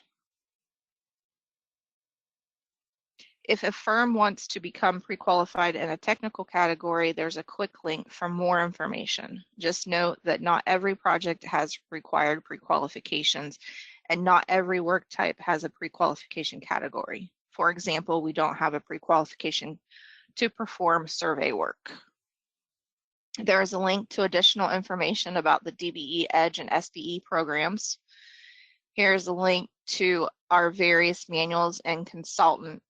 S6: If a firm wants to become pre-qualified in a technical category, there's a quick link for more information. Just note that not every project has required pre-qualifications, and not every work type has a pre-qualification category. For example, we don't have a pre-qualification to perform survey work. There is a link to additional information about the DBE Edge and SBE programs. Here's a link to our various manuals and consultant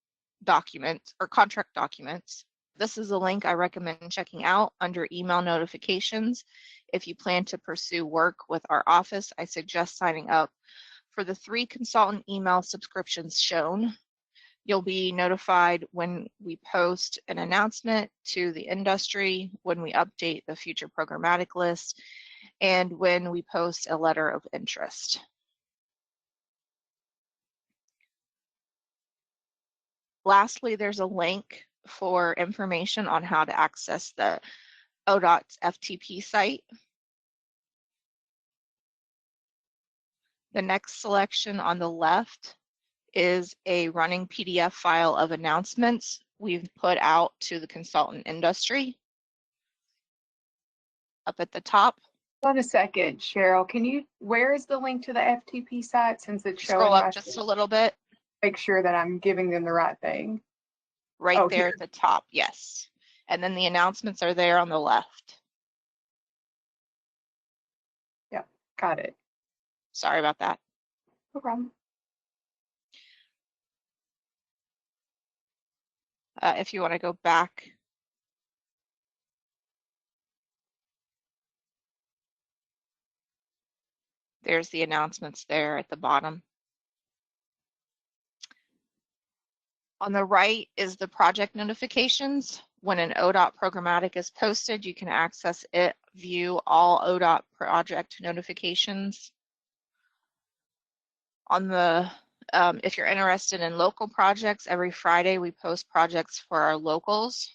S6: documents or contract documents. This is a link I recommend checking out under email notifications. If you plan to pursue work with our office, I suggest signing up for the 3 consultant email subscriptions shown. You'll be notified when we post an announcement to the industry, when we update the future programmatic list, and when we post a letter of interest. Lastly, there's a link for information on how to access the ODOT's FTP site. The next selection on the left is a running PDF file of announcements we've put out to the consultant industry. Up at the top.
S4: Hold on a second, Cheryl. Where is the link to the FTP site, since it's showing?
S6: Scroll up just a little bit.
S4: Make sure that I'm giving them the right thing.
S6: right
S3: Oh,
S6: there
S3: here.
S6: at the top, yes. And then the announcements are there on the left.
S4: Yep, got it.
S6: Sorry about that.
S4: No problem.
S6: If you want to go back. There's the announcements there at the bottom. On the right is the project notifications. When an ODOT programmatic is posted, you can access it, view all ODOT project notifications. On the, if you're interested in local projects, every Friday we post projects for our locals,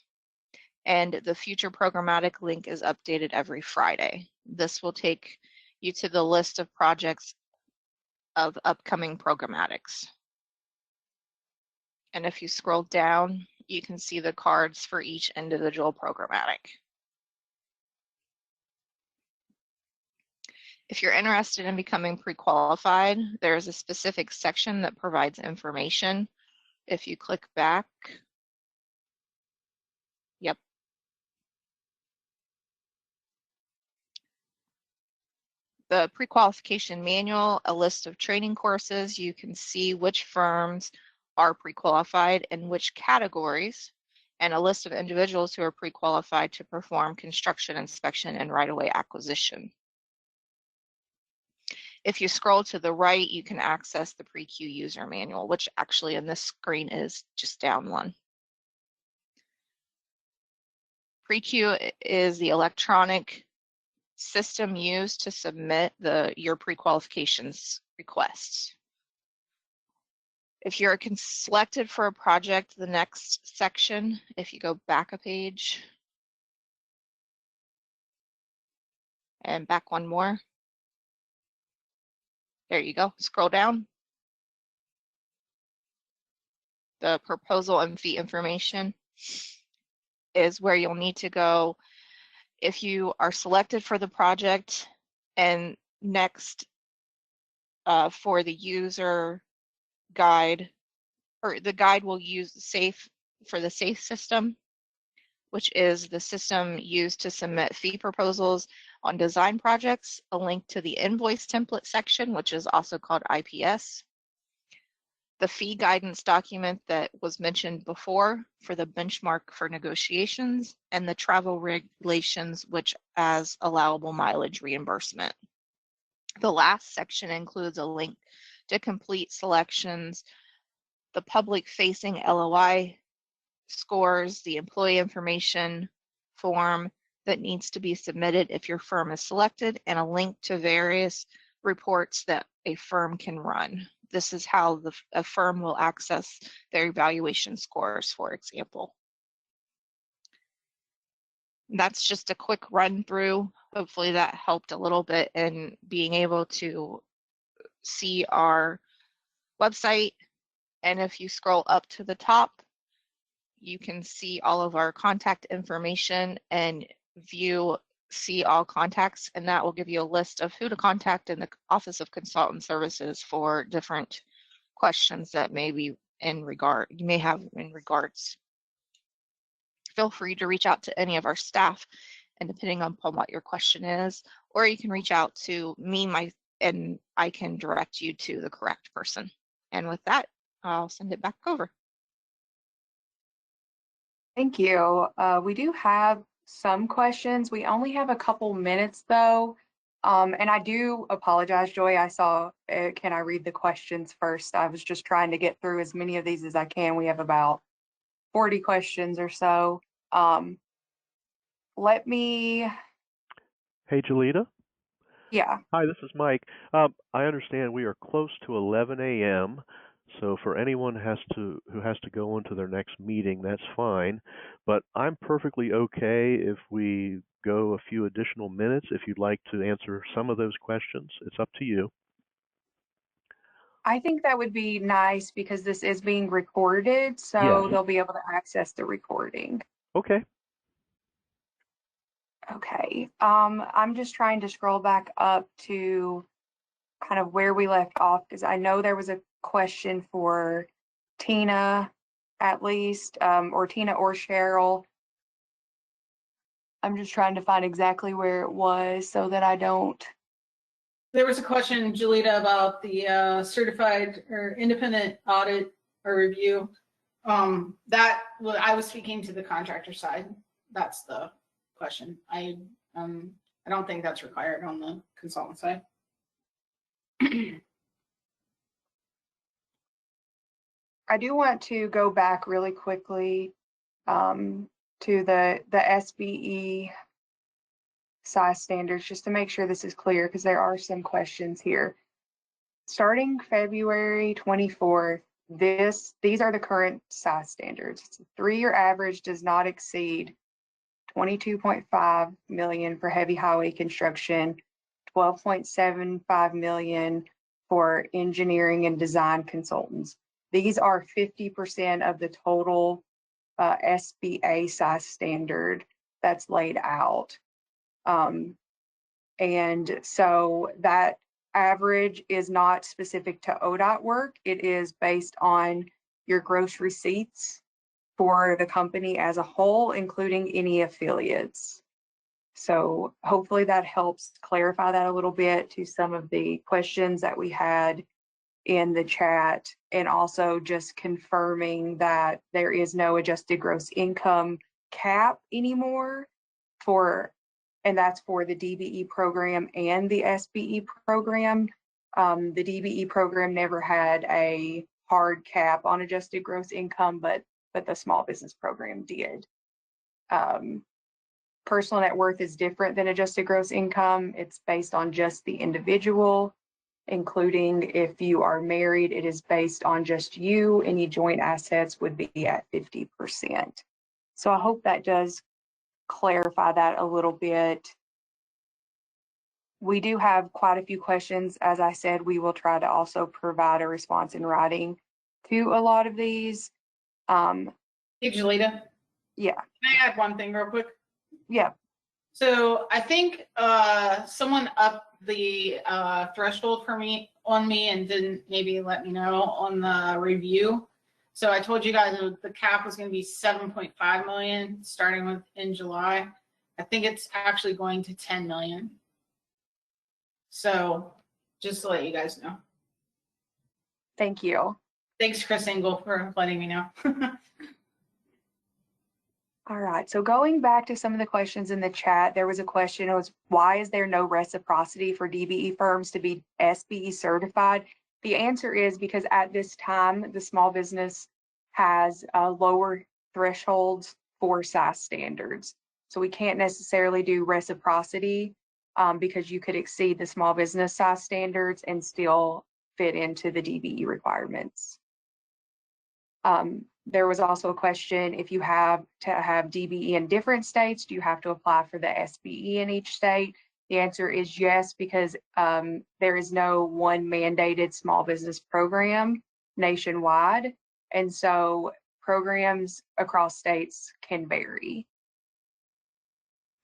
S6: and the future programmatic link is updated every Friday. This will take you to the list of projects of upcoming programmatics. And if you scroll down, you can see the cards for each individual programmatic. If you're interested in becoming pre-qualified, there is a specific section that provides information. If you click back, yep. The pre-qualification manual, a list of training courses. You can see which firms are pre-qualified and which categories, and a list of individuals who are pre-qualified to perform construction inspection and right-of-way acquisition. If you scroll to the right, you can access the pre-Q user manual, which actually in this screen is just down one. Pre-Q is the electronic system used to submit your pre-qualifications requests. If you're selected for a project, the next section, if you go back a page and back one more, there you go, scroll down. The proposal and fee information is where you'll need to go if you are selected for the project, and next for the user guide, or the guide will use the SAFE system, which is the system used to submit fee proposals on design projects, a link to the invoice template section, which is also called IPS, the fee guidance document that was mentioned before for the benchmark for negotiations, and the travel regulations, which as allowable mileage reimbursement. The last section includes a link to complete selections, the public-facing LOI scores, the employee information form that needs to be submitted if your firm is selected, and a link to various reports that a firm can run. This is how a firm will access their evaluation scores, for example. That's just a quick run through. Hopefully that helped a little bit in being able to see our website. And if you scroll up to the top, you can see all of our contact information and see all contacts, and that will give you a list of who to contact in the Office of Consultant Services for different questions that you may have in regards. Feel free to reach out to any of our staff, and depending upon what your question is, or you can reach out to me, and I can direct you to the correct person. And with that, I'll send it back over.
S4: Thank you. We do have some questions. We only have a couple minutes though. And I do apologize, Joy. I saw, can I read the questions first? I was just trying to get through as many of these as I can. We have about 40 questions or so. Let me.
S2: Hey, Jalita.
S4: Yeah.
S2: Hi, this is Mike. I understand we are close to 11 a.m., so for anyone who has to go into their next meeting, that's fine. But I'm perfectly okay if we go a few additional minutes if you'd like to answer some of those questions. It's up to you.
S4: I think that would be nice because this is being recorded, so
S2: Yes.
S4: they'll be able to access the recording.
S2: Okay.
S4: Okay. I'm just trying to scroll back up to kind of where we left off, because I know there was a question for Tina at least, or Tina or Cheryl. I'm just trying to find exactly where it was so that I don't.
S5: There was a question, Julita, about the certified or independent audit or review. That I was speaking to the contractor side. That's the question. I don't think that's required on the consultant side.
S4: I do want to go back really quickly to the SBE size standards, just to make sure this is clear, because there are some questions here. Starting February 24th, these are the current size standards. 3-year average does not exceed 22.5 million for heavy highway construction, 12.75 million for engineering and design consultants. These are 50% of the total SBA size standard that's laid out. And so that average is not specific to ODOT work. It is based on your gross receipts for the company as a whole, including any affiliates. So hopefully that helps clarify that a little bit to some of the questions that we had in the chat, and also just confirming that there is no adjusted gross income cap anymore and that's for the DBE program and the SBE program. The DBE program never had a hard cap on adjusted gross income, but the small business program did. Personal net worth is different than adjusted gross income. It's based on just the individual, including if you are married, it is based on just you. Any joint assets would be at 50%. So I hope that does clarify that a little bit. We do have quite a few questions. As I said, we will try to also provide a response in writing to a lot of these.
S5: Hey, Julita.
S4: Yeah.
S5: Can I add one thing real quick?
S4: Yeah.
S5: So I think someone upped the threshold for me and didn't maybe let me know on the review. So I told you guys the cap was going to be 7.5 million starting with in July. I think it's actually going to 10 million. So just to let you guys know.
S4: Thank you.
S5: Thanks, Chris Engel, for letting me know.
S4: All right, so going back to some of the questions in the chat, there was a question, it was, why is there no reciprocity for DBE firms to be SBE certified? The answer is because at this time, the small business has lower thresholds for size standards. So we can't necessarily do reciprocity because you could exceed the small business size standards and still fit into the DBE requirements. There was also a question, if you have to have DBE in different states, do you have to apply for the SBE in each state? The answer is yes, because there is no one mandated small business program nationwide. And so programs across states can vary.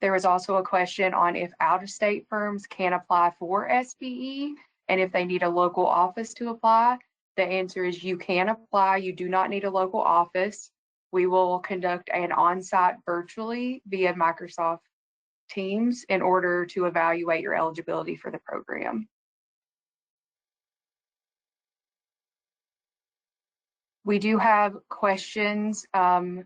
S4: There was also a question on if out-of-state firms can apply for SBE and if they need a local office to apply. The answer is you can apply. You do not need a local office. We will conduct an on-site virtually via Microsoft Teams in order to evaluate your eligibility for the program. We do have questions, and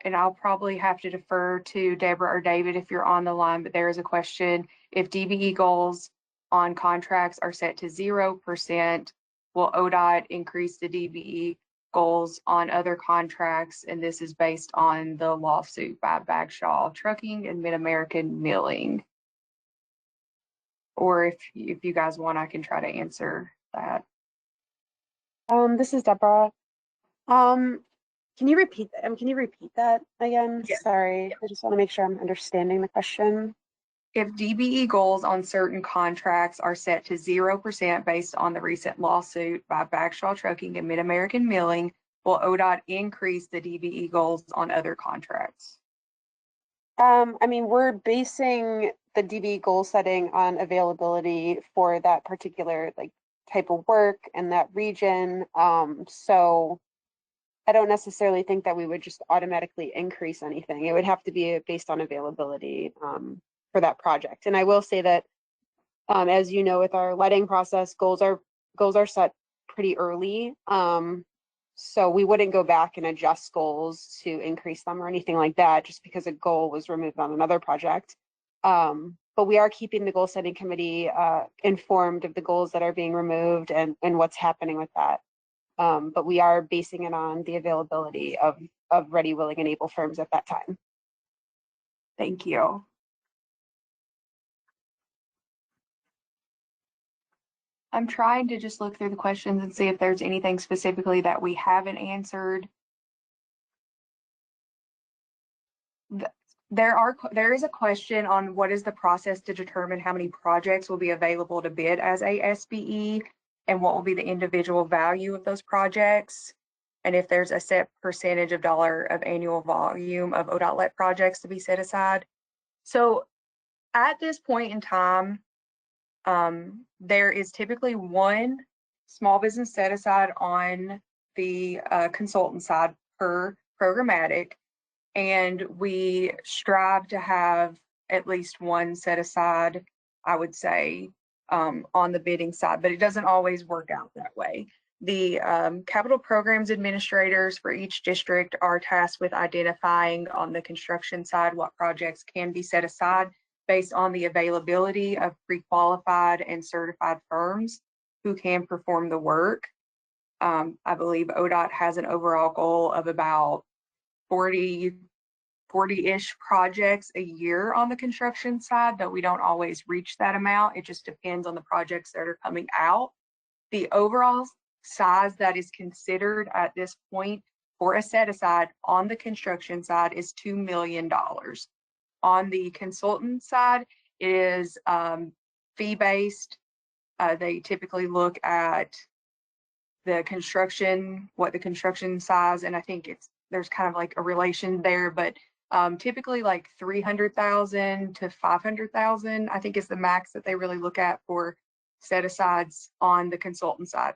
S4: I'll probably have to defer to Deborah or David if you're on the line, but there is a question. If DBE goals on contracts are set to 0%, will ODOT increase the DBE goals on other contracts? And this is based on the lawsuit by Bagshaw Trucking and Mid-American Milling. Or if you guys want, I can try to answer that.
S7: This is Deborah. Can you repeat that again?
S4: Yeah.
S7: Sorry, I just want to make sure I'm understanding the question.
S4: If DBE goals on certain contracts are set to 0% based on the recent lawsuit by Bagshaw Trucking and Mid-American Milling, will ODOT increase the DBE goals on other contracts?
S7: I mean, we're basing the DBE goal setting on availability for that particular type of work and that region. So I don't necessarily think that we would just automatically increase anything. It would have to be based on availability for that project. And I will say that, as you know, with our letting process, goals are set pretty early. So we wouldn't go back and adjust goals to increase them or anything like that, just because a goal was removed on another project. But we are keeping the goal setting committee informed of the goals that are being removed and what's happening with that. But we are basing it on the availability of ready, willing, and able firms at that time.
S4: Thank you. I'm trying to just look through the questions and see if there's anything specifically that we haven't answered. There is a question on what is the process to determine how many projects will be available to bid as a SBE and what will be the individual value of those projects, and if there's a set percentage of dollar of annual volume of ODOT let projects to be set aside. So at this point in time, there is typically one small business set aside on the consultant side per programmatic, and we strive to have at least one set aside, I would say, on the bidding side, but it doesn't always work out that way. The capital programs administrators for each district are tasked with identifying on the construction side what projects can be set aside based on the availability of pre-qualified and certified firms who can perform the work. I believe ODOT has an overall goal of about 40-ish projects a year on the construction side, though we don't always reach that amount. It just depends on the projects that are coming out. The overall size that is considered at this point for a set aside on the construction side is $2 million. On the consultant side, it is fee-based. They typically look at the construction, what the construction size, and I think there's kind of like a relation there, but typically like 300,000 to 500,000, I think is the max that they really look at for set asides on the consultant side.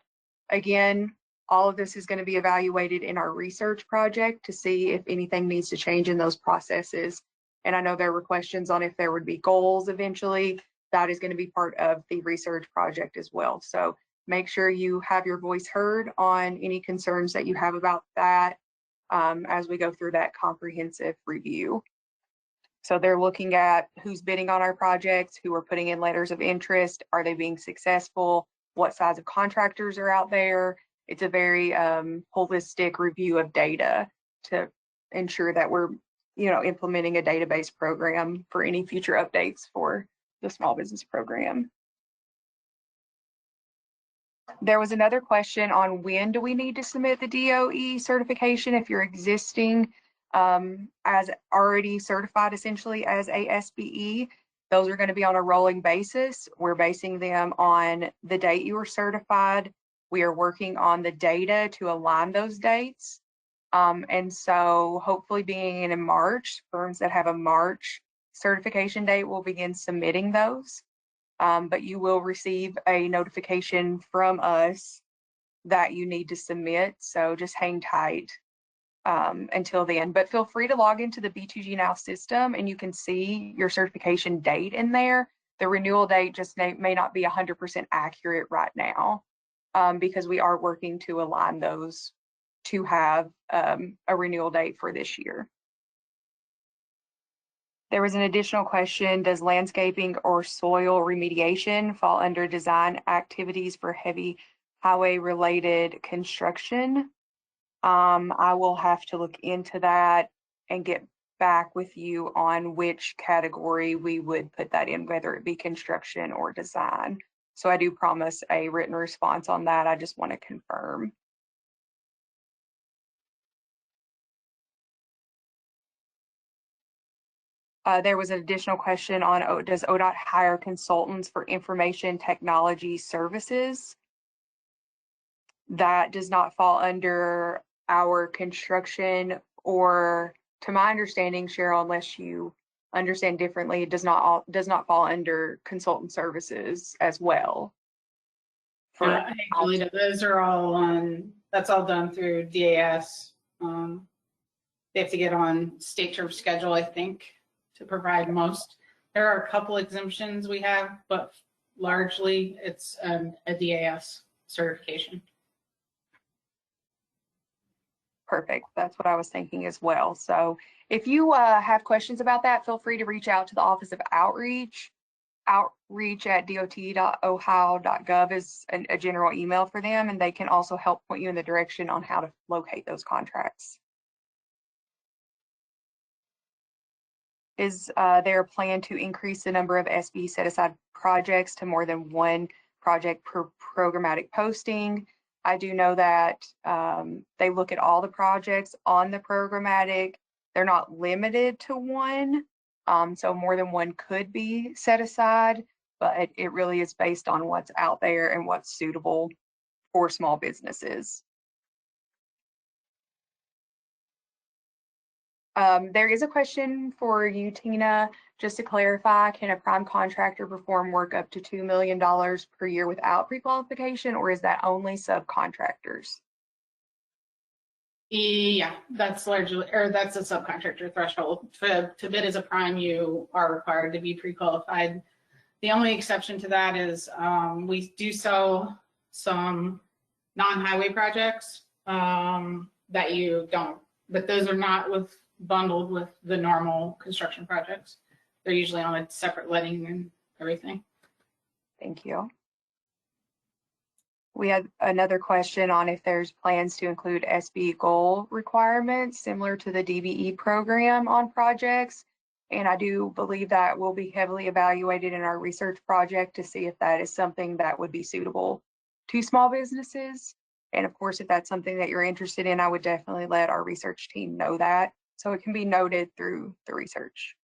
S4: Again, all of this is going to be evaluated in our research project to see if anything needs to change in those processes. And I know there were questions on if there would be goals eventually. That is going to be part of the research project as well. So make sure you have your voice heard on any concerns that you have about that as we go through that comprehensive review. So they're looking at who's bidding on our projects, who are putting in letters of interest, are they being successful, what size of contractors are out there. It's a very holistic review of data to ensure that we're implementing a database program for any future updates for the small business program. There was another question on when do we need to submit the DOE certification if you're existing as already certified essentially as a SBE. Those are going to be on a rolling basis. We're basing them on the date you were certified. We are working on the data to align those dates. And so hopefully being in March, firms that have a March certification date will begin submitting those. But you will receive a notification from us that you need to submit. So just hang tight until then. But feel free to log into the B2G Now system and you can see your certification date in there. The renewal date just may not be 100% accurate right now because we are working to align those to have a renewal date for this year. There was an additional question, does landscaping or soil remediation fall under design activities for heavy highway related construction? I will have to look into that and get back with you on which category we would put that in, whether it be construction or design. So I do promise a written response on that. I just want to confirm. There was an additional question on, does ODOT hire consultants for information technology services? That does not fall under our construction, or to my understanding, Cheryl, unless you understand differently, it does not fall under consultant services as well.
S5: Hey, Julie, those are all that's all done through DAS They have to get on state turf schedule, I think, to provide most. There are a couple exemptions we have, but largely it's a DAS certification.
S4: Perfect. That's what I was thinking as well. So if you have questions about that, feel free to reach out to the Office of Outreach. Outreach at dot.ohio.gov is a general email for them, and they can also help point you in the direction on how to locate those contracts. Is there a plan to increase the number of SBE set-aside projects to more than one project per programmatic posting? I do know that they look at all the projects on the programmatic. They're not limited to one. So more than one could be set aside, but it really is based on what's out there and what's suitable for small businesses. There is a question for you, Tina. Just to clarify, can a prime contractor perform work up to $2 million per year without pre-qualification, or is that only subcontractors?
S5: Yeah, that's largely, or that's a subcontractor threshold. To bid as a prime, you are required to be pre-qualified. The only exception to that is we do sell some non-highway projects that you don't, but those are not bundled with the normal construction projects. They're usually on a separate letting and everything.
S4: Thank you. We had another question on if there's plans to include SBE goal requirements similar to the DBE program on projects. And I do believe that will be heavily evaluated in our research project to see if that is something that would be suitable to small businesses. And of course, if that's something that you're interested in, I would definitely let our research team know that, so it can be noted through the research.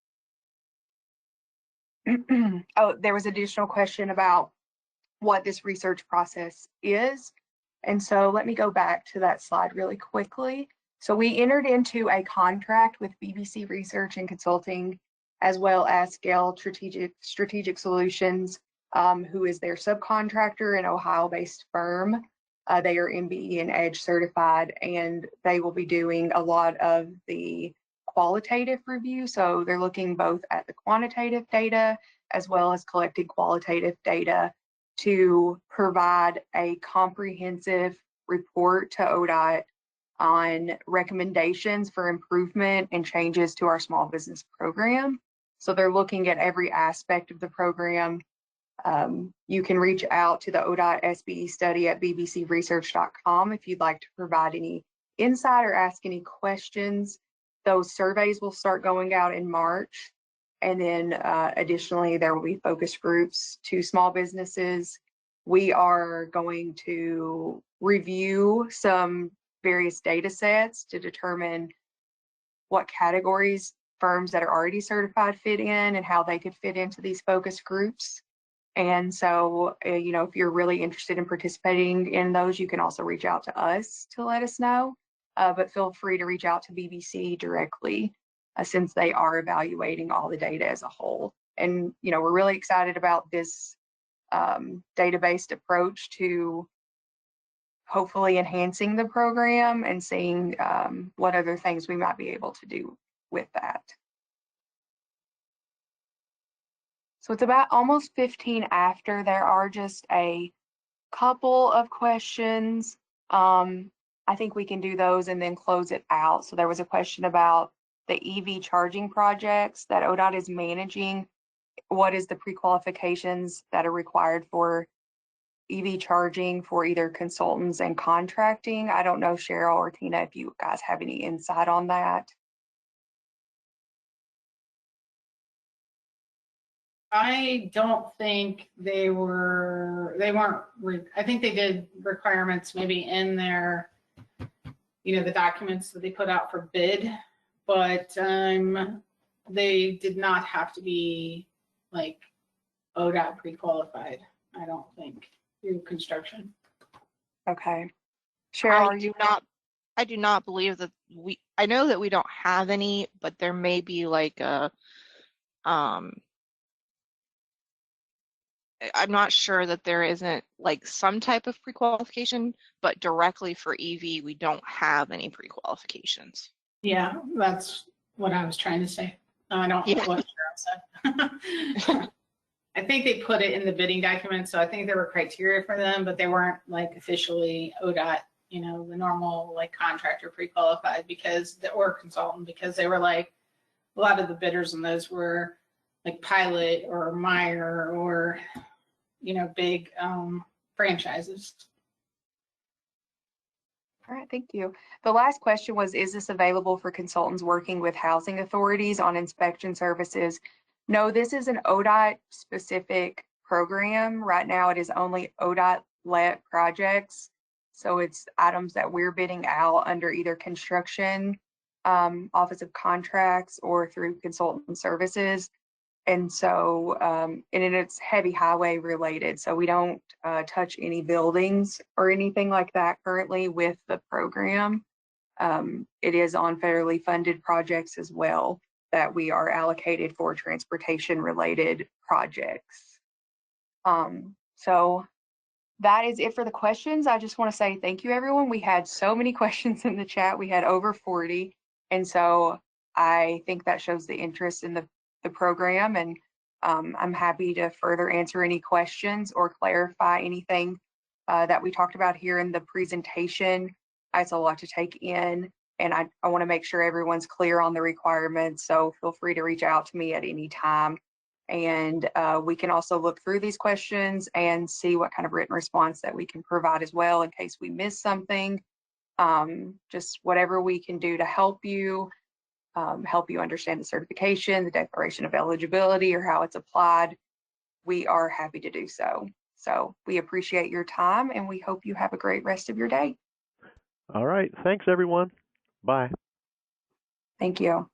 S4: Oh, there was additional question about what this research process is. And so let me go back to that slide really quickly. So we entered into a contract with BBC Research and Consulting, as well as Scale Strategic Solutions, who is their subcontractor, an Ohio-based firm. They are MBE and EDGE certified, and they will be doing a lot of the qualitative review. So they're looking both at the quantitative data as well as collecting qualitative data to provide a comprehensive report to ODOT on recommendations for improvement and changes to our small business program. So they're looking at every aspect of the program. You can reach out to the ODOT SBE study at bbcresearch.com if you'd like to provide any insight or ask any questions. Those surveys will start going out in March. And then additionally, there will be focus groups to small businesses. We are going to review some various data sets to determine what categories firms that are already certified fit in and how they could fit into these focus groups. And so, you know, if you're really interested in participating in those, you can also reach out to us to let us know. But feel free to reach out to BBC directly since they are evaluating all the data as a whole. And, you know, we're really excited about this data-based approach to hopefully enhancing the program and seeing what other things we might be able to do with that. So it's about almost 15 after. There are just a couple of questions. I think we can do those and then close it out. So there was a question about the EV charging projects that ODOT is managing. What is the pre-qualifications that are required for EV charging for either consultants and contracting? I don't know, Cheryl or Tina, if you guys have any insight on that.
S5: I don't think they weren't, I think they did requirements maybe in their, you know, the documents that they put out for bid, but they did not have to be like ODOT pre-qualified, I don't think, through construction.
S4: Okay. Cheryl,
S6: I do not believe that I know that we don't have any, but there may be like a, I'm not sure that there isn't like some type of pre-qualification, but directly for EV, we don't have any pre-qualifications.
S5: Yeah, that's what I was trying to say. I don't know what Cheryl said. I think they put it in the bidding document, so I think there were criteria for them, but they weren't like officially ODOT, you know, the normal like contractor pre-qualified or consultant, because they were like, a lot of the bidders on those were like Pilot or Meyer or, you know, big franchises.
S4: All right, thank you. The last question was, is this available for consultants working with housing authorities on inspection services? No, this is an ODOT specific program. Right now it is only ODOT let projects. So it's items that we're bidding out under either construction, Office of Contracts, or through consultant services. And so, and it's heavy highway related. So we don't touch any buildings or anything like that currently with the program. It is on federally funded projects as well that we are allocated for transportation related projects. So that is it for the questions. I just want to say thank you, everyone. We had so many questions in the chat. We had over 40. And so I think that shows the interest in the program. And I'm happy to further answer any questions or clarify anything that we talked about here in the presentation. It's a lot to take in, and I want to make sure everyone's clear on the requirements. So feel free to reach out to me at any time. And we can also look through these questions and see what kind of written response that we can provide as well in case we miss something. Just whatever we can do to help you understand the certification, the declaration of eligibility, or how it's applied, we are happy to do so. So we appreciate your time, and we hope you have a great rest of your day.
S2: All right. Thanks, everyone. Bye.
S4: Thank you.